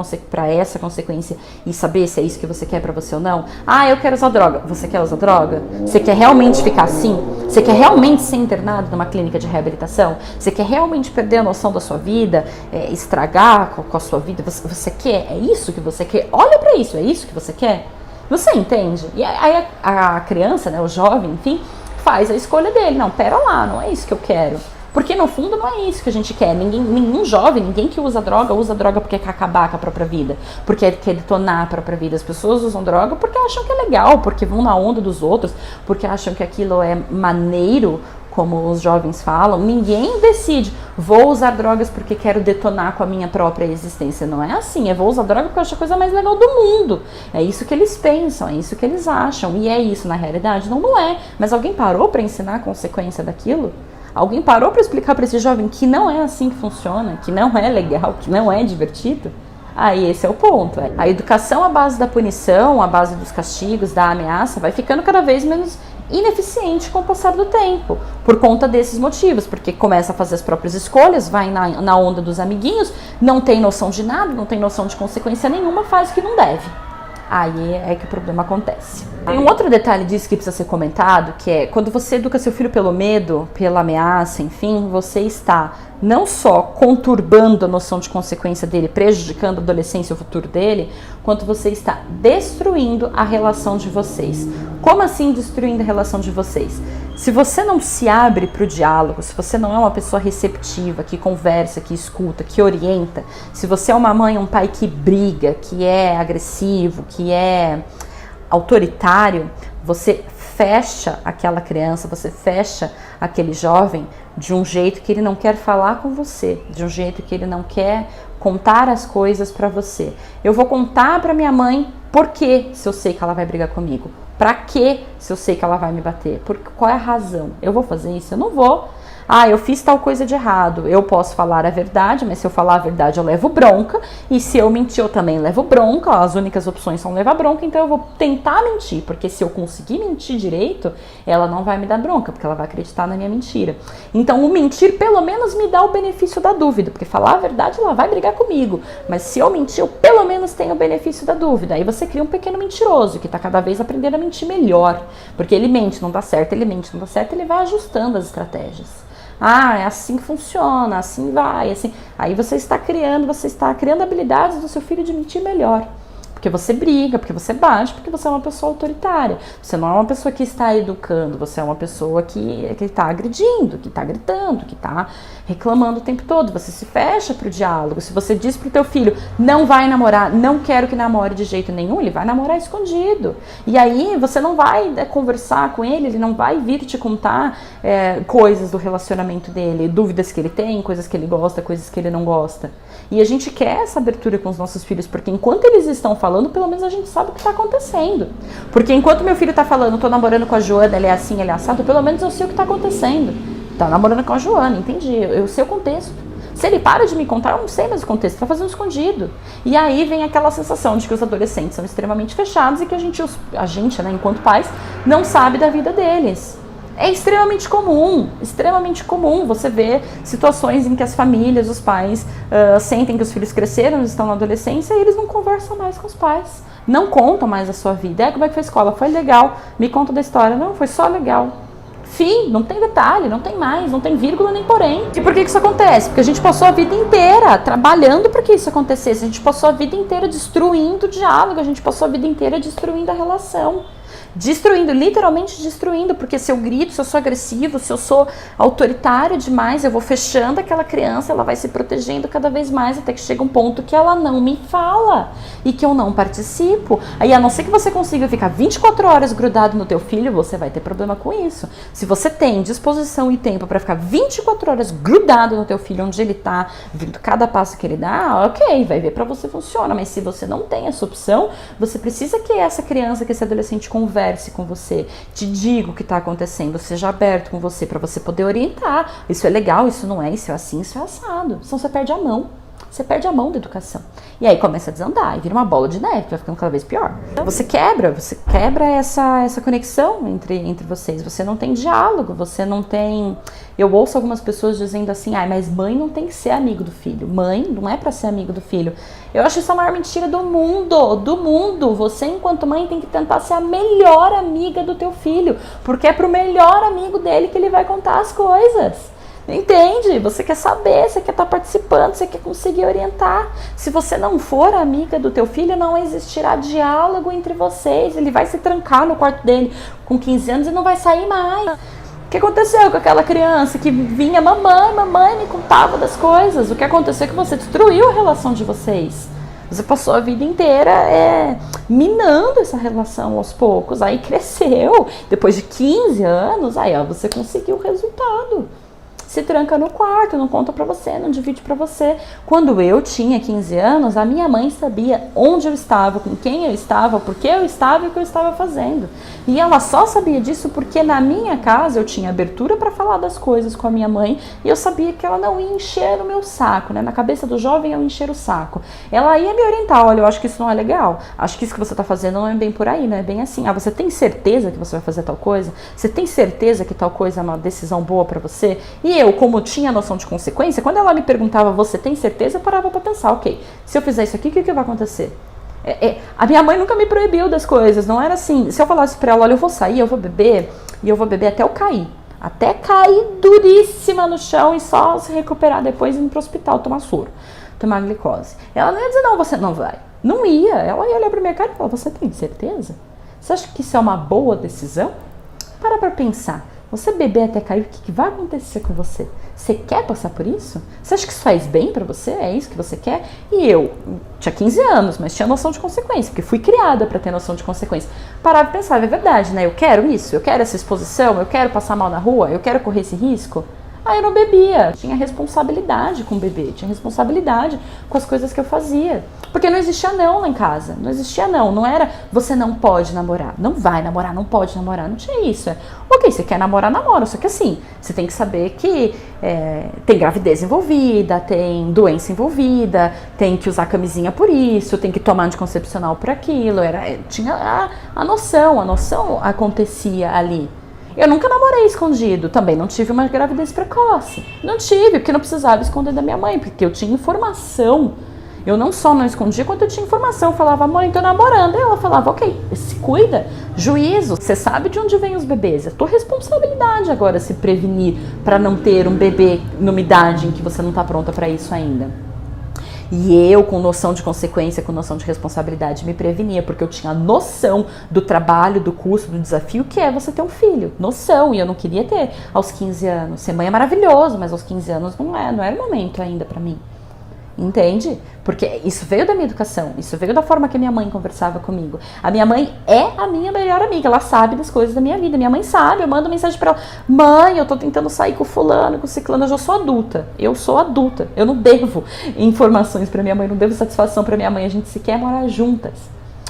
essa consequência e saber se é isso que você quer pra você ou não? Eu quero usar droga. Você quer usar droga? Você quer realmente ficar assim? Você quer realmente ser internado numa clínica de reabilitação? Você quer realmente perder a noção da sua vida? Estragar com a sua vida? Você quer? É isso que você quer? Olha pra isso, é isso que você quer? Você entende? E aí a criança, né, o jovem, enfim, faz a escolha dele. Não, pera lá, não é isso que eu quero. Porque no fundo não é isso que a gente quer. Nenhum jovem, ninguém que usa droga porque quer acabar com a própria vida, porque quer detonar a própria vida. As pessoas usam droga porque acham que é legal, porque vão na onda dos outros, porque acham que aquilo é maneiro, como os jovens falam, ninguém decide, vou usar drogas porque quero detonar com a minha própria existência. Não é assim, vou usar droga porque eu acho a coisa mais legal do mundo. É isso que eles pensam, é isso que eles acham. E é isso na realidade? Não, não é. Mas alguém parou para ensinar a consequência daquilo? Alguém parou para explicar para esse jovem que não é assim que funciona, que não é legal, que não é divertido? Aí esse é o ponto. A educação à base da punição, à base dos castigos, da ameaça, vai ficando cada vez menos ineficiente com o passar do tempo, por conta desses motivos, porque começa a fazer as próprias escolhas, vai na onda dos amiguinhos, não tem noção de nada, não tem noção de consequência nenhuma, faz o que não deve. Aí é que o problema acontece. Tem um outro detalhe disso que precisa ser comentado, que é quando você educa seu filho pelo medo, pela ameaça, enfim, você está não só conturbando a noção de consequência dele, prejudicando a adolescência e o futuro dele, quanto você está destruindo a relação de vocês. Como assim destruindo a relação de vocês? Se você não se abre para o diálogo, se você não é uma pessoa receptiva, que conversa, que escuta, que orienta, se você é uma mãe, um pai que briga, que é agressivo, que é autoritário, você fecha aquela criança, você fecha aquele jovem de um jeito que ele não quer falar com você, de um jeito que ele não quer contar as coisas para você. Eu vou contar para minha mãe por quê, se eu sei que ela vai brigar comigo. Pra quê, se eu sei que ela vai me bater? Qual é a razão? Eu vou fazer isso? Eu não vou. Ah, eu fiz tal coisa de errado. Eu posso falar a verdade, mas se eu falar a verdade eu levo bronca. E se eu mentir eu também levo bronca. As únicas opções são levar bronca, então eu vou tentar mentir. Porque se eu conseguir mentir direito, ela não vai me dar bronca, porque ela vai acreditar na minha mentira. Então o mentir pelo menos me dá o benefício da dúvida, porque falar a verdade ela vai brigar comigo. Mas se eu mentir, eu pelo menos tenho o benefício da dúvida. Aí você cria um pequeno mentiroso, que está cada vez aprendendo a mentir melhor. Porque ele mente, não dá certo, ele mente, não dá certo, ele vai ajustando as estratégias. Ah, é assim que funciona, assim vai, assim. Aí você está criando habilidades do seu filho de mentir melhor. Porque você briga, porque você bate, porque você é uma pessoa autoritária. Você não é uma pessoa que está educando, você é uma pessoa que está agredindo, que está gritando, que está reclamando o tempo todo. Você se fecha para o diálogo. Se você diz para o teu filho, não vai namorar, não quero que namore de jeito nenhum, ele vai namorar escondido. E aí você não vai conversar com ele não vai vir te contar coisas do relacionamento dele, dúvidas que ele tem, coisas que ele gosta, coisas que ele não gosta. E a gente quer essa abertura com os nossos filhos, porque enquanto eles estão falando, pelo menos a gente sabe o que está acontecendo. Porque enquanto meu filho está falando, tô namorando com a Joana, ele é assim, ele é assado, pelo menos eu sei o que está acontecendo. Tá namorando com a Joana, entendi, eu sei o contexto. Se ele para de me contar, eu não sei mais o contexto, tá fazendo escondido. E aí vem aquela sensação de que os adolescentes são extremamente fechados e que a gente, né, enquanto pais, não sabe da vida deles. É extremamente comum você ver situações em que as famílias, os pais sentem que os filhos cresceram, estão na adolescência e eles não conversam mais com os pais, não contam mais a sua vida. Como é que foi a escola? Foi legal, me conta da história. Não, foi só legal. Fim, não tem detalhe, não tem mais, não tem vírgula nem porém. E por que isso acontece? Porque a gente passou a vida inteira trabalhando para que isso acontecesse, a gente passou a vida inteira destruindo o diálogo, a gente passou a vida inteira destruindo a relação. Destruindo, literalmente destruindo, porque se eu grito, se eu sou agressivo, se eu sou autoritário demais, eu vou fechando aquela criança, ela vai se protegendo cada vez mais, até que chega um ponto que ela não me fala e que eu não participo. Aí, a não ser que você consiga ficar 24 horas grudado no teu filho, você vai ter problema com isso. Se você tem disposição e tempo para ficar 24 horas grudado no teu filho, onde ele tá, vendo cada passo que ele dá, ok, vai ver para você funciona, mas se você não tem essa opção, você precisa que essa criança, que esse adolescente converse com você, te diga o que está acontecendo, seja aberto com você para você poder orientar. Isso é legal, isso não é, isso é assim, isso é assado. Senão você perde a mão. Você perde a mão da educação. E aí começa a desandar, e vira uma bola de neve, que vai ficando cada vez pior. Você quebra essa conexão entre vocês. Você não tem diálogo, você não tem... Eu ouço algumas pessoas dizendo assim, mas mãe não tem que ser amigo do filho. Mãe não é pra ser amigo do filho. Eu acho isso a maior mentira do mundo. Você, enquanto mãe, tem que tentar ser a melhor amiga do teu filho, porque é pro melhor amigo dele que ele vai contar as coisas. Entende? Você quer saber, você quer estar participando, você quer conseguir orientar. Se você não for amiga do teu filho, não existirá diálogo entre vocês. Ele vai se trancar no quarto dele com 15 anos e não vai sair mais. O que aconteceu com aquela criança que vinha, mamãe me contava das coisas? O que aconteceu é que você destruiu a relação de vocês. Você passou a vida inteira minando essa relação aos poucos. Aí cresceu, depois de 15 anos, aí ó, você conseguiu o resultado. Se tranca no quarto, não conta pra você, não divide pra você. Quando eu tinha 15 anos, a minha mãe sabia onde eu estava, com quem eu estava, por que eu estava e o que eu estava fazendo. E ela só sabia disso porque na minha casa eu tinha abertura para falar das coisas com a minha mãe e eu sabia que ela não ia encher o meu saco, né? Na cabeça do jovem eu encher o saco. Ela ia me orientar, olha, eu acho que isso não é legal, acho que isso que você tá fazendo não é bem por aí, não é bem assim. Ah, você tem certeza que você vai fazer tal coisa? Você tem certeza que tal coisa é uma decisão boa para você? E eu, como tinha noção de consequência, quando ela me perguntava, você tem certeza? Eu parava para pensar, ok, se eu fizer isso aqui, o que vai acontecer? A minha mãe nunca me proibiu das coisas, não era assim. Se eu falasse pra ela, olha, eu vou sair, eu vou beber, e eu vou beber até eu cair. Até cair duríssima no chão e só se recuperar depois e ir pro hospital tomar soro, tomar glicose. Ela não ia dizer, não, você não vai. Não ia. Ela ia olhar pra minha cara e falar, você tem certeza? Você acha que isso é uma boa decisão? Para pra pensar. Você beber até cair, o que vai acontecer com você? Você quer passar por isso? Você acha que isso faz bem pra você? É isso que você quer? E eu tinha 15 anos, mas tinha noção de consequência, porque fui criada pra ter noção de consequência. Parava e pensava, é verdade, né? Eu quero isso, eu quero essa exposição, eu quero passar mal na rua, eu quero correr esse risco. Aí eu não bebia, tinha responsabilidade com o bebê, tinha responsabilidade com as coisas que eu fazia. Porque não existia não lá em casa, não existia não era você não pode namorar, não vai namorar, não pode namorar, não tinha isso. Ok, você quer namorar, namora, só que assim, você tem que saber que tem gravidez envolvida, tem doença envolvida, tem que usar camisinha por isso, tem que tomar anticoncepcional por aquilo, tinha a noção acontecia ali. Eu nunca namorei escondido, também não tive uma gravidez precoce. Não tive, porque não precisava esconder da minha mãe, porque eu tinha informação. Eu não só não escondia, quanto eu tinha informação. Eu falava, mãe, tô namorando. E ela falava, ok, se cuida, juízo, você sabe de onde vem os bebês. É tua responsabilidade agora se prevenir para não ter um bebê numa idade em que você não tá pronta para isso ainda. E eu, com noção de consequência, com noção de responsabilidade, me prevenia, porque eu tinha noção do trabalho, do custo, do desafio que é você ter um filho. Noção, e eu não queria ter aos 15 anos. Ser mãe é maravilhoso, mas aos 15 anos não era o momento ainda pra mim. Entende? Porque isso veio da minha educação, isso veio da forma que a minha mãe conversava comigo. A minha mãe é a minha melhor amiga, ela sabe das coisas da minha vida. Minha mãe sabe, eu mando mensagem pra ela, mãe, eu tô tentando sair com fulano, com ciclano, eu já sou adulta. Eu não devo informações pra minha mãe, não devo satisfação pra minha mãe, a gente se quer morar juntas.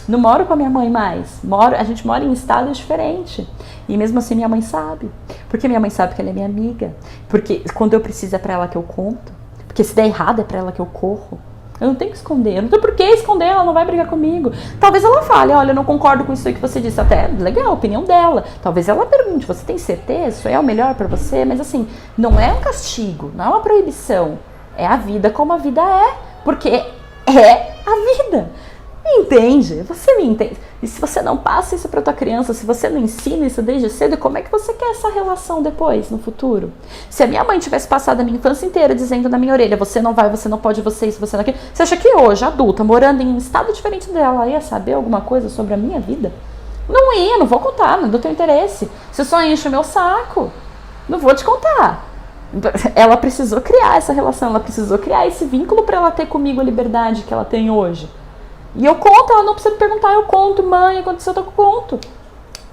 Não moro com a minha mãe mais, a gente mora em estados diferentes. E mesmo assim minha mãe sabe, porque minha mãe sabe que ela é minha amiga, porque quando eu preciso é pra ela que eu conto. Porque se der errado é pra ela que eu corro. Eu não tenho que esconder, eu não tenho por que esconder, ela não vai brigar comigo. Talvez ela fale, olha, eu não concordo com isso aí que você disse. Até legal, a opinião dela. Talvez ela pergunte, você tem certeza? Isso é o melhor pra você? Mas assim, não é um castigo, não é uma proibição. É a vida como a vida é. Porque é a vida. Entende? Você me entende? E se você não passa isso para tua criança, se você não ensina isso desde cedo, como é que você quer essa relação depois, no futuro? Se a minha mãe tivesse passado a minha infância inteira dizendo na minha orelha, você não vai, você não pode, você isso, você não aquilo, você acha que hoje, adulta, morando em um estado diferente dela, ela ia saber alguma coisa sobre a minha vida? Não ia, não vou contar, não tem interesse. Você só enche o meu saco. Não vou te contar. Ela precisou criar essa relação, ela precisou criar esse vínculo para ela ter comigo a liberdade que ela tem hoje. E eu conto, ela não precisa me perguntar, eu conto, mãe, aconteceu, eu conto.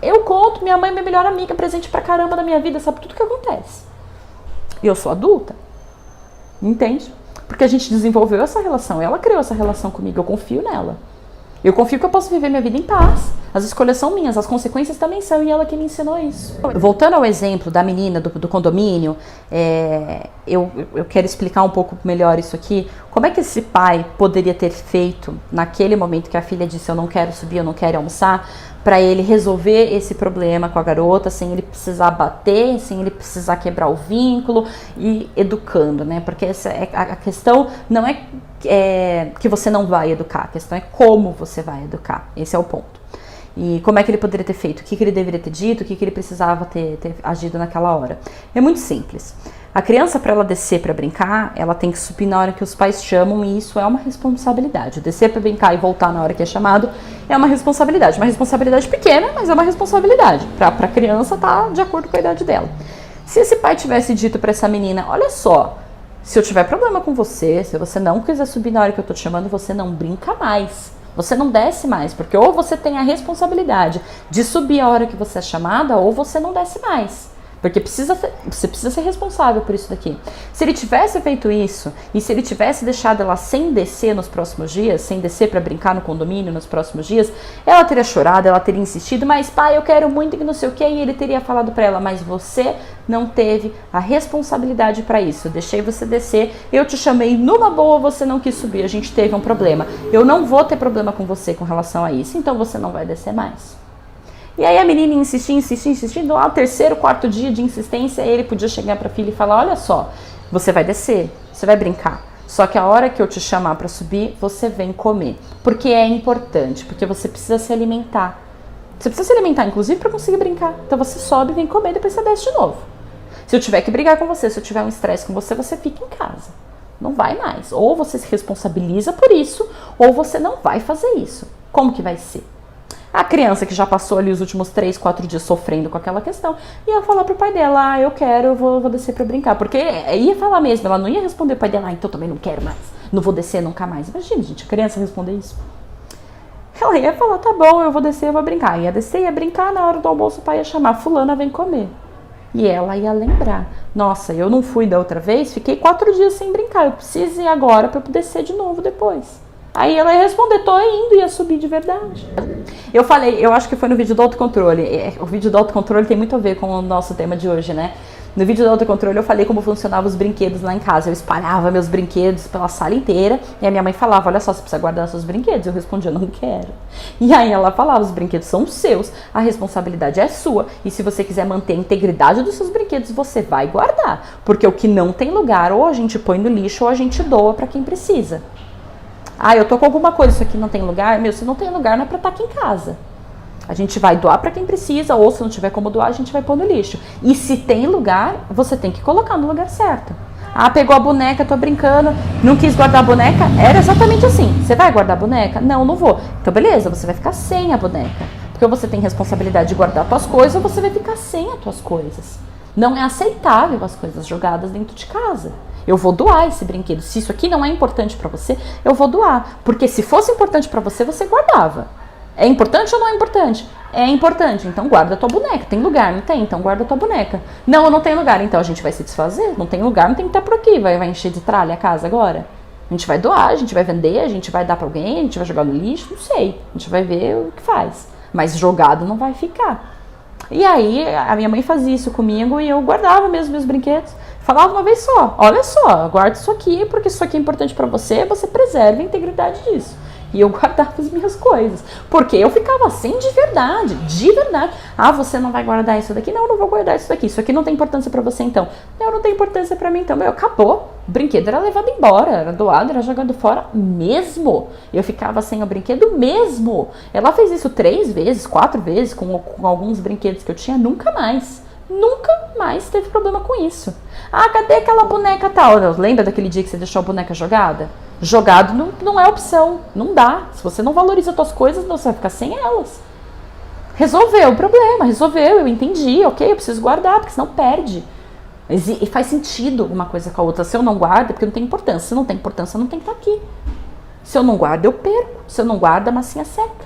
Eu conto, minha mãe é minha melhor amiga, presente pra caramba da minha vida, sabe tudo que acontece. E eu sou adulta, entende? Porque a gente desenvolveu essa relação, ela criou essa relação comigo, eu confio nela. Eu confio que eu posso viver minha vida em paz. As escolhas são minhas, as consequências também são, e ela que me ensinou isso. Voltando ao exemplo da menina do condomínio, eu quero explicar um pouco melhor isso aqui. Como é que esse pai poderia ter feito, naquele momento que a filha disse eu não quero subir, eu não quero almoçar, para ele resolver esse problema com a garota, sem ele precisar bater, sem ele precisar quebrar o vínculo e educando, né? Porque essa a questão não é que você não vai educar, a questão é como você vai educar. Esse é o ponto. E como é que ele poderia ter feito? O que ele deveria ter dito? O que ele precisava ter agido naquela hora? É muito simples. A criança, para ela descer para brincar, ela tem que subir na hora que os pais chamam, e isso é uma responsabilidade. Descer para brincar e voltar na hora que é chamado é uma responsabilidade pequena, mas é uma responsabilidade. Para a criança tá de acordo com a idade dela. Se esse pai tivesse dito para essa menina, olha só, Se eu tiver problema com você, se você não quiser subir na hora que eu tô te chamando, você não brinca mais. Você não desce mais, porque ou você tem a responsabilidade de subir a hora que você é chamada, ou você não desce mais. Porque você precisa ser responsável por isso daqui. Se ele tivesse feito isso, e se ele tivesse deixado ela sem descer nos próximos dias, sem descer para brincar no condomínio nos próximos dias, ela teria chorado, ela teria insistido, mas pai, eu quero muito que não sei o que, e ele teria falado para ela, mas você não teve a responsabilidade para isso. Eu deixei você descer, eu te chamei numa boa, você não quis subir, a gente teve um problema. Eu não vou ter problema com você com relação a isso, então você não vai descer mais. E aí a menina insistindo, ao terceiro, quarto dia de insistência, ele podia chegar para a filha e falar, olha só, você vai descer, você vai brincar, só que a hora que eu te chamar para subir, você vem comer, porque é importante, porque você precisa se alimentar. Você precisa se alimentar, inclusive, para conseguir brincar. Então você sobe, vem comer, depois você desce de novo. Se eu tiver que brigar com você, se eu tiver um estresse com você, você fica em casa. Não vai mais. Ou você se responsabiliza por isso, ou você não vai fazer isso. Como que vai ser? A criança que já passou ali os últimos 3, 4 dias sofrendo com aquela questão, ia falar pro pai dela, eu quero, eu vou descer pra brincar. Porque ia falar mesmo, ela não ia responder pro pai dela, então também não quero mais, não vou descer nunca mais. Imagina, gente, a criança responder isso. Ela ia falar, tá bom, eu vou descer, eu vou brincar. Ia descer, ia brincar, na hora do almoço o pai ia chamar, fulana, vem comer. E ela ia lembrar, nossa, eu não fui da outra vez, fiquei 4 dias sem brincar, eu preciso ir agora pra eu descer de novo depois. Aí ela ia responder, tô indo, ia subir de verdade. Eu falei, eu acho que foi no vídeo do autocontrole. O vídeo do autocontrole tem muito a ver com o nosso tema de hoje, né? No vídeo do autocontrole eu falei como funcionavam os brinquedos lá em casa. Eu espalhava meus brinquedos pela sala inteira e a minha mãe falava, olha só, você precisa guardar seus brinquedos. Eu respondia, não quero. E aí ela falava, os brinquedos são seus, a responsabilidade é sua. E se você quiser manter a integridade dos seus brinquedos, você vai guardar. Porque o que não tem lugar, ou a gente põe no lixo ou a gente doa para quem precisa. Ah, eu tô com alguma coisa, isso aqui não tem lugar. Meu, se não tem lugar, não é pra estar aqui em casa. A gente vai doar pra quem precisa, ou se não tiver como doar, a gente vai pôr no lixo. E se tem lugar, você tem que colocar no lugar certo. Ah, pegou a boneca, tô brincando, não quis guardar a boneca. Era exatamente assim. Você vai guardar a boneca? Não, não vou. Então, beleza, você vai ficar sem a boneca. Porque você tem responsabilidade de guardar as tuas coisas, ou você vai ficar sem as tuas coisas. Não é aceitável as coisas jogadas dentro de casa. Eu vou doar esse brinquedo. Se isso aqui não é importante pra você, eu vou doar. Porque se fosse importante pra você, você guardava. É importante ou não é importante? É importante. Então guarda a tua boneca. Tem lugar? Não tem? Então guarda a tua boneca. Não, eu não tenho lugar. Então a gente vai se desfazer. Não tem lugar, não tem que estar por aqui. Vai encher de tralha a casa agora? A gente vai doar, a gente vai vender, a gente vai dar pra alguém, a gente vai jogar no lixo, não sei. A gente vai ver o que faz. Mas jogado não vai ficar. E aí a minha mãe fazia isso comigo e eu guardava mesmo meus brinquedos. Falava uma vez só, olha só, guarda isso aqui, porque isso aqui é importante pra você, você preserva a integridade disso. E eu guardava as minhas coisas, porque eu ficava assim de verdade, de verdade. Ah, você não vai guardar isso daqui? Não, eu não vou guardar isso aqui não tem importância pra você então. Não tem importância pra mim então. Meu, acabou, o brinquedo era levado embora, era doado, era jogado fora mesmo. Eu ficava sem o brinquedo mesmo. Ela fez isso 3 vezes, 4 vezes, com alguns brinquedos que eu tinha, nunca mais teve problema com isso. Ah, cadê aquela boneca tal? Lembra daquele dia que você deixou a boneca jogada? Jogado não é opção, não dá. Se você não valoriza as suas coisas, você vai ficar sem elas. Resolveu o problema, eu entendi, ok, eu preciso guardar, porque senão perde. E faz sentido uma coisa com a outra. Se eu não guardo, é porque não tem importância. Se não tem importância, não tem que estar aqui. Se eu não guardo, eu perco. Se eu não guardo, a massinha seca.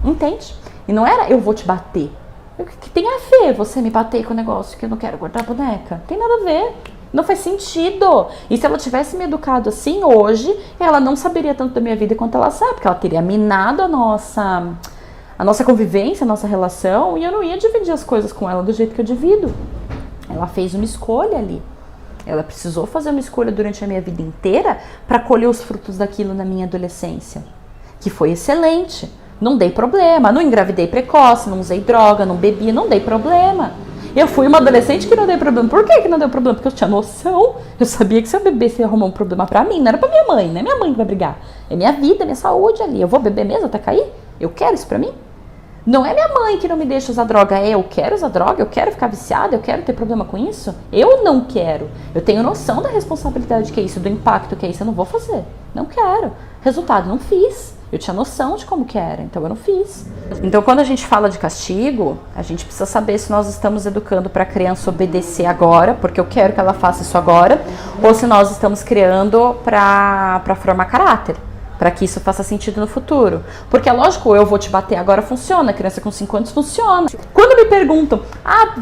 Entende? E não era eu vou te bater. O que tem a ver você me bater com o negócio que eu não quero guardar a boneca? Tem nada a ver. Não faz sentido. E se ela tivesse me educado assim hoje, ela não saberia tanto da minha vida quanto ela sabe, porque ela teria minado a nossa convivência, a nossa relação, e eu não ia dividir as coisas com ela do jeito que eu divido. Ela fez uma escolha ali. Ela precisou fazer uma escolha durante a minha vida inteira para colher os frutos daquilo na minha adolescência, que foi excelente. Não dei problema, não engravidei precoce, não usei droga, não bebi, não dei problema. Eu fui uma adolescente que não dei problema. Por que não deu problema? Porque eu tinha noção. Eu sabia que se eu bebesse ia arrumar um problema pra mim. Não era pra minha mãe, não é minha mãe que vai brigar. É minha vida, minha saúde ali. Eu vou beber mesmo até cair? Eu quero isso pra mim? Não é minha mãe que não me deixa usar droga, eu quero usar droga, eu quero ficar viciada, eu quero ter problema com isso. Eu não quero. Eu tenho noção da responsabilidade que é isso, do impacto que é isso, eu não vou fazer. Não quero. Resultado, não fiz. Eu tinha noção de como que era, então eu não fiz. Então quando a gente fala de castigo, a gente precisa saber se nós estamos educando para a criança obedecer agora, porque eu quero que ela faça isso agora, ou se nós estamos criando para formar caráter, para que isso faça sentido no futuro. Porque é lógico, eu vou te bater agora funciona, criança com 5 anos funciona. Quando me perguntam,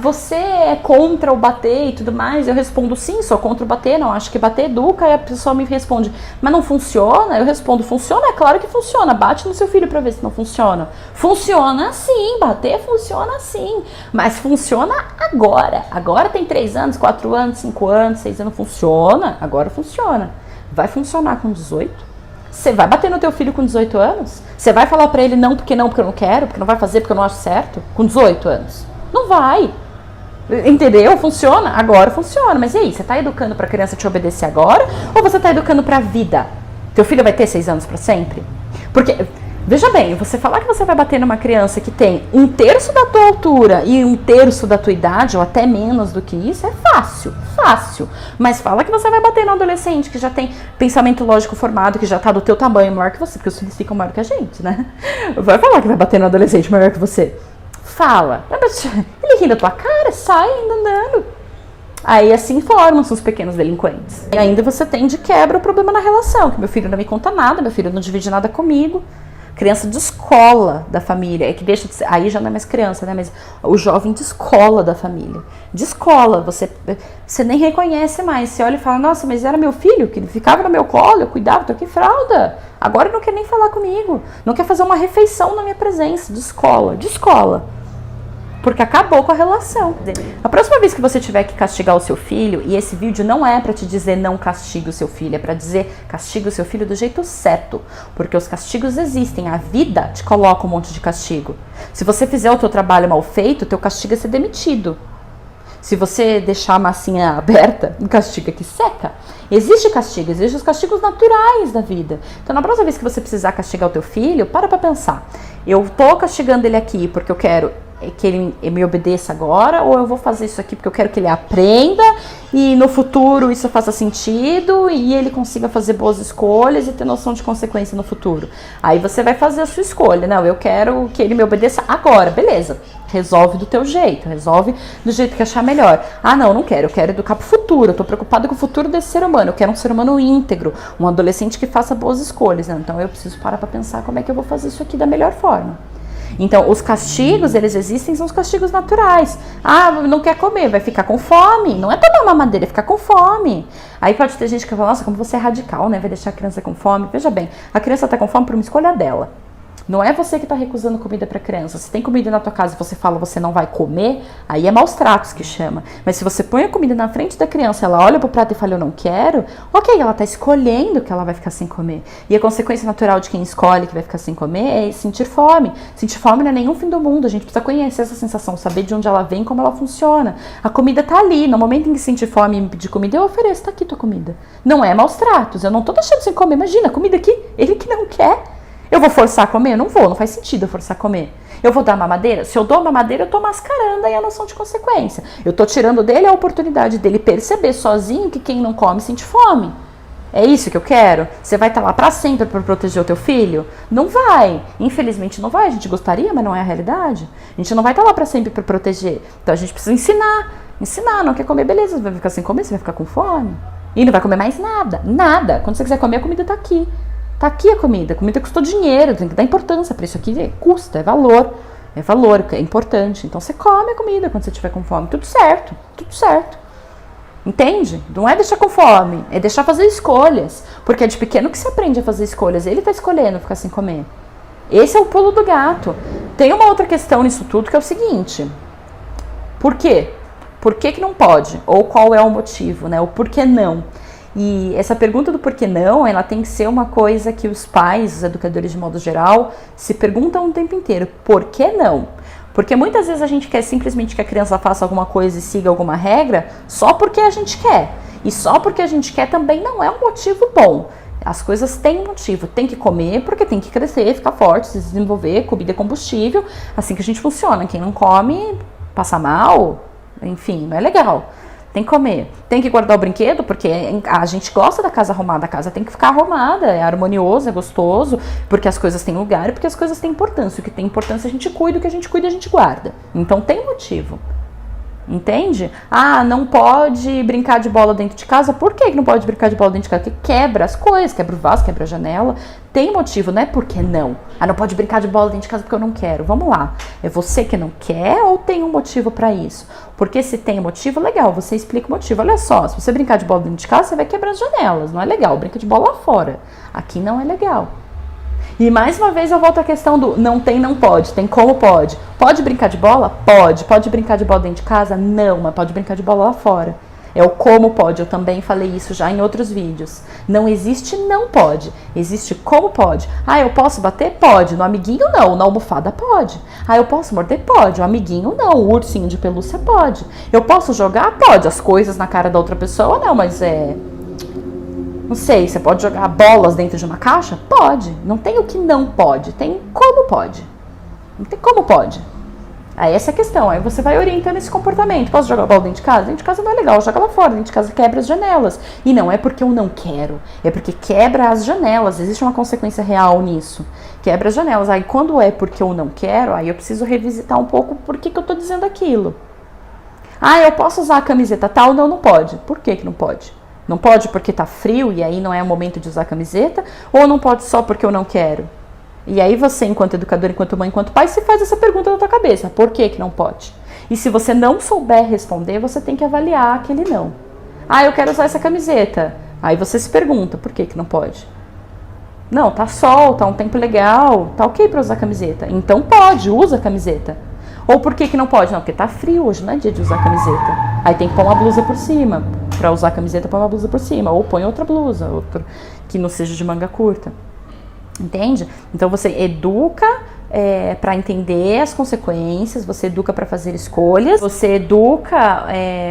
você é contra o bater e tudo mais, eu respondo sim, sou contra o bater, não acho que bater educa, e a pessoa me responde, mas não funciona? Eu respondo, funciona? É claro que funciona, bate no seu filho para ver se não funciona. Funciona sim, bater funciona sim, mas funciona agora. Agora tem 3 anos, 4 anos, 5 anos, 6 anos, funciona, agora funciona. Vai funcionar com 18? Você vai bater no teu filho com 18 anos? Você vai falar pra ele não, porque eu não quero, porque não vai fazer, porque eu não acho certo? Com 18 anos? Não vai. Entendeu? Funciona? Agora funciona. Mas e aí, você tá educando pra criança te obedecer agora? Ou você tá educando pra vida? Teu filho vai ter 6 anos pra sempre? Porque, veja bem, você falar que você vai bater numa criança que tem 1/3 da tua altura e 1/3 da tua idade, ou até menos do que isso, é fácil. Mas fala que você vai bater no adolescente que já tem pensamento lógico formado, que já tá do teu tamanho, maior que você, porque os filhos ficam maior que a gente, né? Vai falar que vai bater no adolescente maior que você. Fala. Ele ri da tua cara, sai andando. Aí assim formam-se os pequenos delinquentes. E ainda você tem de quebra o problema na relação, que meu filho não me conta nada, meu filho não divide nada comigo. Criança de escola da família, é que deixa de ser, aí já não é mais criança, né? Mas o jovem de escola da família. De escola, você nem reconhece mais. Você olha e fala, nossa, mas era meu filho, que ficava no meu colo, eu cuidava, troquei fralda. Agora não quer nem falar comigo. Não quer fazer uma refeição na minha presença. De escola. Porque acabou com a relação. A próxima vez que você tiver que castigar o seu filho, e esse vídeo não é para te dizer não castigue o seu filho, é para dizer castigue o seu filho do jeito certo. Porque os castigos existem, a vida te coloca um monte de castigo. Se você fizer o teu trabalho mal feito, o teu castigo é ser demitido. Se você deixar a massinha aberta, o castigo é que seca. Existe castigo, existem os castigos naturais da vida. Então na próxima vez que você precisar castigar o teu filho, para pensar. Eu tô castigando ele aqui porque eu quero que ele me obedeça agora, ou eu vou fazer isso aqui porque eu quero que ele aprenda e no futuro isso faça sentido e ele consiga fazer boas escolhas e ter noção de consequência no futuro. Aí você vai fazer a sua escolha. Não, eu quero que ele me obedeça agora, beleza. Resolve do teu jeito, resolve do jeito que achar melhor. Não quero, eu quero educar pro futuro, eu tô preocupada com o futuro desse ser humano, eu quero um ser humano íntegro, um adolescente que faça boas escolhas. Então eu preciso parar pra pensar como é que eu vou fazer isso aqui da melhor forma. Então, os castigos, eles existem, são os castigos naturais. Não quer comer, vai ficar com fome. Não é tomar mamadeira, é ficar com fome. Aí pode ter gente que fala, nossa, como você é radical, né? Vai deixar a criança com fome. Veja bem, a criança tá com fome por uma escolha dela. Não é você que está recusando comida para criança. Se tem comida na tua casa e você fala você não vai comer, aí é maus tratos que chama. Mas se você põe a comida na frente da criança, ela olha pro prato e fala eu não quero, ok, ela está escolhendo que ela vai ficar sem comer. E a consequência natural de quem escolhe que vai ficar sem comer é sentir fome. Sentir fome não é nenhum fim do mundo. A gente precisa conhecer essa sensação, saber de onde ela vem, como ela funciona. A comida tá ali. No momento em que sentir fome e me pedir comida, eu ofereço, tá aqui tua comida. Não é maus tratos. Eu não tô deixando sem comer. Imagina, comida aqui, ele que não quer. Eu vou forçar a comer? Não vou, não faz sentido eu forçar a comer. Eu vou dar mamadeira? Se eu dou mamadeira, eu tô mascarando aí a noção de consequência. Eu tô tirando dele a oportunidade dele perceber sozinho que quem não come sente fome. É isso que eu quero? Você vai estar lá pra sempre pra proteger o teu filho? Não vai. Infelizmente não vai. A gente gostaria, mas não é a realidade. A gente não vai estar lá pra sempre pra proteger. Então a gente precisa ensinar. Ensinar, não quer comer, beleza. Você vai ficar sem comer, você vai ficar com fome. E não vai comer mais nada. Nada. Quando você quiser comer, a comida tá aqui. Tá aqui a comida custou dinheiro, tem que dar importância para isso aqui, custa, é valor, é importante. Então você come a comida quando você estiver com fome, tudo certo, entende? Não é deixar com fome, é deixar fazer escolhas, porque é de pequeno que se aprende a fazer escolhas, ele tá escolhendo ficar sem comer. Esse é o pulo do gato. Tem uma outra questão nisso tudo que é o seguinte, por quê? Por que não pode? Ou qual é o motivo, né? O porquê não? E essa pergunta do porquê não, ela tem que ser uma coisa que os pais, os educadores de modo geral, se perguntam o tempo inteiro. Por que não? Porque muitas vezes a gente quer simplesmente que a criança faça alguma coisa e siga alguma regra só porque a gente quer. E só porque a gente quer também não é um motivo bom. As coisas têm um motivo, tem que comer porque tem que crescer, ficar forte, se desenvolver, comida é combustível, assim que a gente funciona. Quem não come, passa mal, enfim, não é legal. Tem que comer, tem que guardar o brinquedo, porque a gente gosta da casa arrumada, a casa tem que ficar arrumada, é harmonioso, é gostoso, porque as coisas têm lugar e porque as coisas têm importância. O que tem importância a gente cuida, o que a gente cuida a gente guarda. Então tem motivo. Entende? Ah, não pode brincar de bola dentro de casa. Por que não pode brincar de bola dentro de casa? Porque quebra as coisas, quebra o vaso, quebra a janela. Tem motivo, não é porque não. Ah, não pode brincar de bola dentro de casa porque eu não quero. Vamos lá. É você que não quer ou tem um motivo pra isso? Porque se tem motivo, legal, você explica o motivo. Olha só, se você brincar de bola dentro de casa, você vai quebrar as janelas. Não é legal. Brinca de bola lá fora. Aqui não é legal. E mais uma vez eu volto à questão do não tem, não pode, tem como pode. Pode brincar de bola? Pode. Pode brincar de bola dentro de casa? Não, mas pode brincar de bola lá fora. É o como pode, eu também falei isso já em outros vídeos. Não existe não pode, existe como pode. Ah, eu posso bater? Pode. No amiguinho não, na almofada pode. Ah, eu posso morder? Pode. O amiguinho não, o ursinho de pelúcia pode. Eu posso jogar? Pode. As coisas na cara da outra pessoa não, mas não sei, você pode jogar bolas dentro de uma caixa? Pode. Não tem o que não pode, tem como pode. Não tem como pode. Aí essa é a questão, aí você vai orientando esse comportamento. Posso jogar bola dentro de casa? Dentro de casa não é legal, joga lá fora. Dentro de casa quebra as janelas. E não é porque eu não quero, é porque quebra as janelas. Existe uma consequência real nisso. Quebra as janelas. Aí quando é porque eu não quero, aí eu preciso revisitar um pouco por que eu tô dizendo aquilo. Ah, eu posso usar a camiseta tal? Não, não pode. Por que não pode? Não pode porque tá frio e aí não é o momento de usar a camiseta? Ou não pode só porque eu não quero? E aí você, enquanto educador, enquanto mãe, enquanto pai, se faz essa pergunta na tua cabeça. Por que não pode? E se você não souber responder, você tem que avaliar aquele não. Ah, eu quero usar essa camiseta. Aí você se pergunta, por que não pode? Não, tá sol, tá um tempo legal, tá ok pra usar a camiseta. Então pode, usa a camiseta. Ou por que não pode? Não, porque tá frio hoje, não é dia de usar a camiseta. Aí tem que pôr uma blusa por cima. Pra usar a camiseta, põe uma blusa por cima. Ou põe outra blusa, outra que não seja de manga curta. Entende? Então você educa para entender as consequências, você educa para fazer escolhas, você educa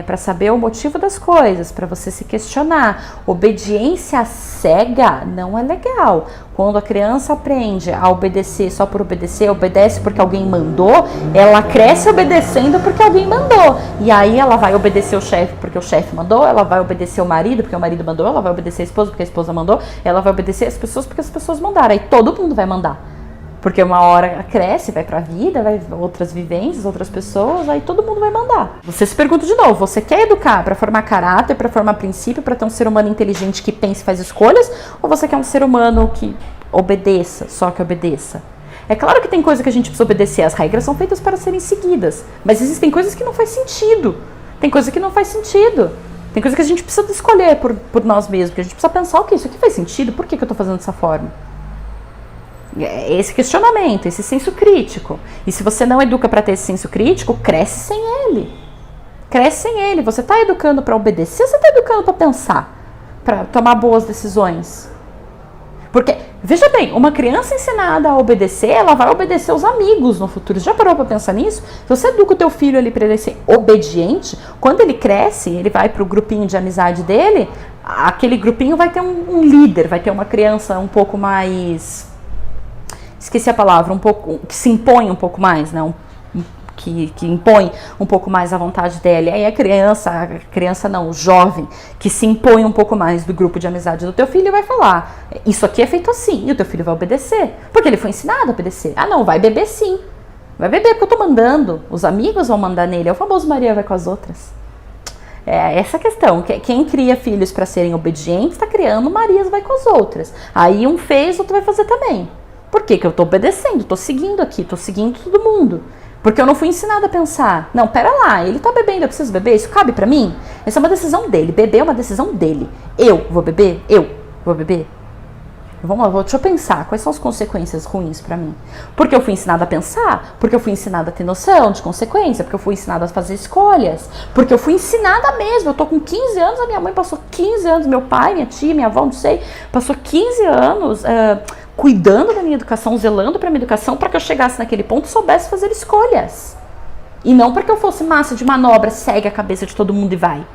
para saber o motivo das coisas, para você se questionar. Obediência cega não é legal. Quando a criança aprende a obedecer só por obedecer, obedece porque alguém mandou, ela cresce obedecendo porque alguém mandou. E aí ela vai obedecer o chefe porque o chefe mandou, ela vai obedecer o marido porque o marido mandou, ela vai obedecer a esposa porque a esposa mandou, ela vai obedecer as pessoas porque as pessoas mandaram. Aí todo mundo vai mandar. Porque uma hora cresce, vai pra vida, vai outras vivências, outras pessoas, aí todo mundo vai mandar. Você se pergunta de novo, você quer educar para formar caráter, para formar princípio, para ter um ser humano inteligente que pense e faz escolhas? Ou você quer um ser humano que obedeça, só que obedeça? É claro que tem coisa que a gente precisa obedecer, as regras são feitas para serem seguidas, mas existem coisas que não faz sentido. Tem coisa que não faz sentido. Tem coisa que a gente precisa escolher por nós mesmos, que a gente precisa pensar, ok, isso aqui faz sentido, por que eu tô fazendo dessa forma? Esse questionamento, esse senso crítico. E se você não educa para ter esse senso crítico, cresce sem ele. Cresce sem ele. Você está educando para obedecer, você está educando para pensar, para tomar boas decisões. Porque, veja bem, uma criança ensinada a obedecer, ela vai obedecer os amigos no futuro. Você já parou para pensar nisso? Se você educa o teu filho ali para ele ser obediente, quando ele cresce, ele vai para o grupinho de amizade dele, aquele grupinho vai ter um líder, vai ter uma criança um pouco mais... Esqueci a palavra, um pouco, que se impõe um pouco mais, né? Que impõe um pouco mais a vontade dele. Aí a criança não, o jovem, que se impõe um pouco mais do grupo de amizade do teu filho vai falar, isso aqui é feito assim, e o teu filho vai obedecer, porque ele foi ensinado a obedecer. Ah não, vai beber sim, vai beber porque eu tô mandando, os amigos vão mandar nele, é o famoso Maria vai com as outras. É essa a questão, quem cria filhos para serem obedientes está criando Marias vai com as outras. Aí um fez, outro vai fazer também. Por quê? Que eu tô obedecendo, tô seguindo aqui, tô seguindo todo mundo. Porque eu não fui ensinada a pensar, não, pera lá, ele tá bebendo, eu preciso beber, isso cabe pra mim? Essa é uma decisão dele, beber é uma decisão dele. Eu vou beber? Eu vou beber? Vamos lá, deixa eu pensar, quais são as consequências ruins pra mim? Porque eu fui ensinada a pensar, porque eu fui ensinada a ter noção de consequência, porque eu fui ensinada a fazer escolhas, porque eu fui ensinada mesmo, eu tô com 15 anos, a minha mãe passou 15 anos, meu pai, minha tia, minha avó, não sei, passou 15 anos... cuidando da minha educação, zelando para minha educação, para que eu chegasse naquele ponto e soubesse fazer escolhas. E não para que eu fosse massa de manobra, segue a cabeça de todo mundo e vai.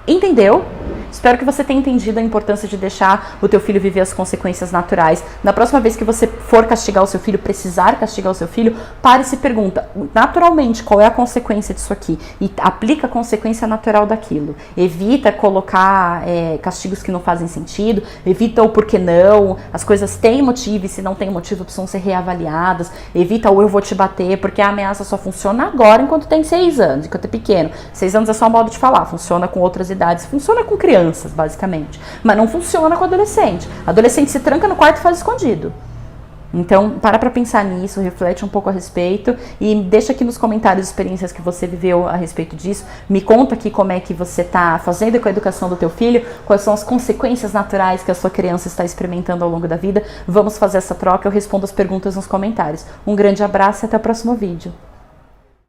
Entendeu? Espero que você tenha entendido a importância de deixar o teu filho viver as consequências naturais. Na próxima vez que você for castigar o seu filho, precisar castigar o seu filho, pare e se pergunta, naturalmente, qual é a consequência disso aqui? E aplica a consequência natural daquilo. Evita colocar castigos que não fazem sentido, evita o porquê não, as coisas têm motivo e se não tem motivo precisam ser reavaliadas, evita o eu vou te bater, porque a ameaça só funciona agora enquanto tem 6 anos, enquanto é pequeno. 6 anos é só um modo de falar, funciona com outras idades, funciona com crianças, basicamente, mas não funciona com adolescente. Adolescente se tranca no quarto e faz escondido. Então, para pensar nisso, reflete um pouco a respeito e deixa aqui nos comentários experiências que você viveu a respeito disso. Me conta aqui como é que você está fazendo com a educação do teu filho, quais são as consequências naturais que a sua criança está experimentando ao longo da vida. Vamos fazer essa troca, eu respondo as perguntas nos comentários. Um grande abraço e até o próximo vídeo.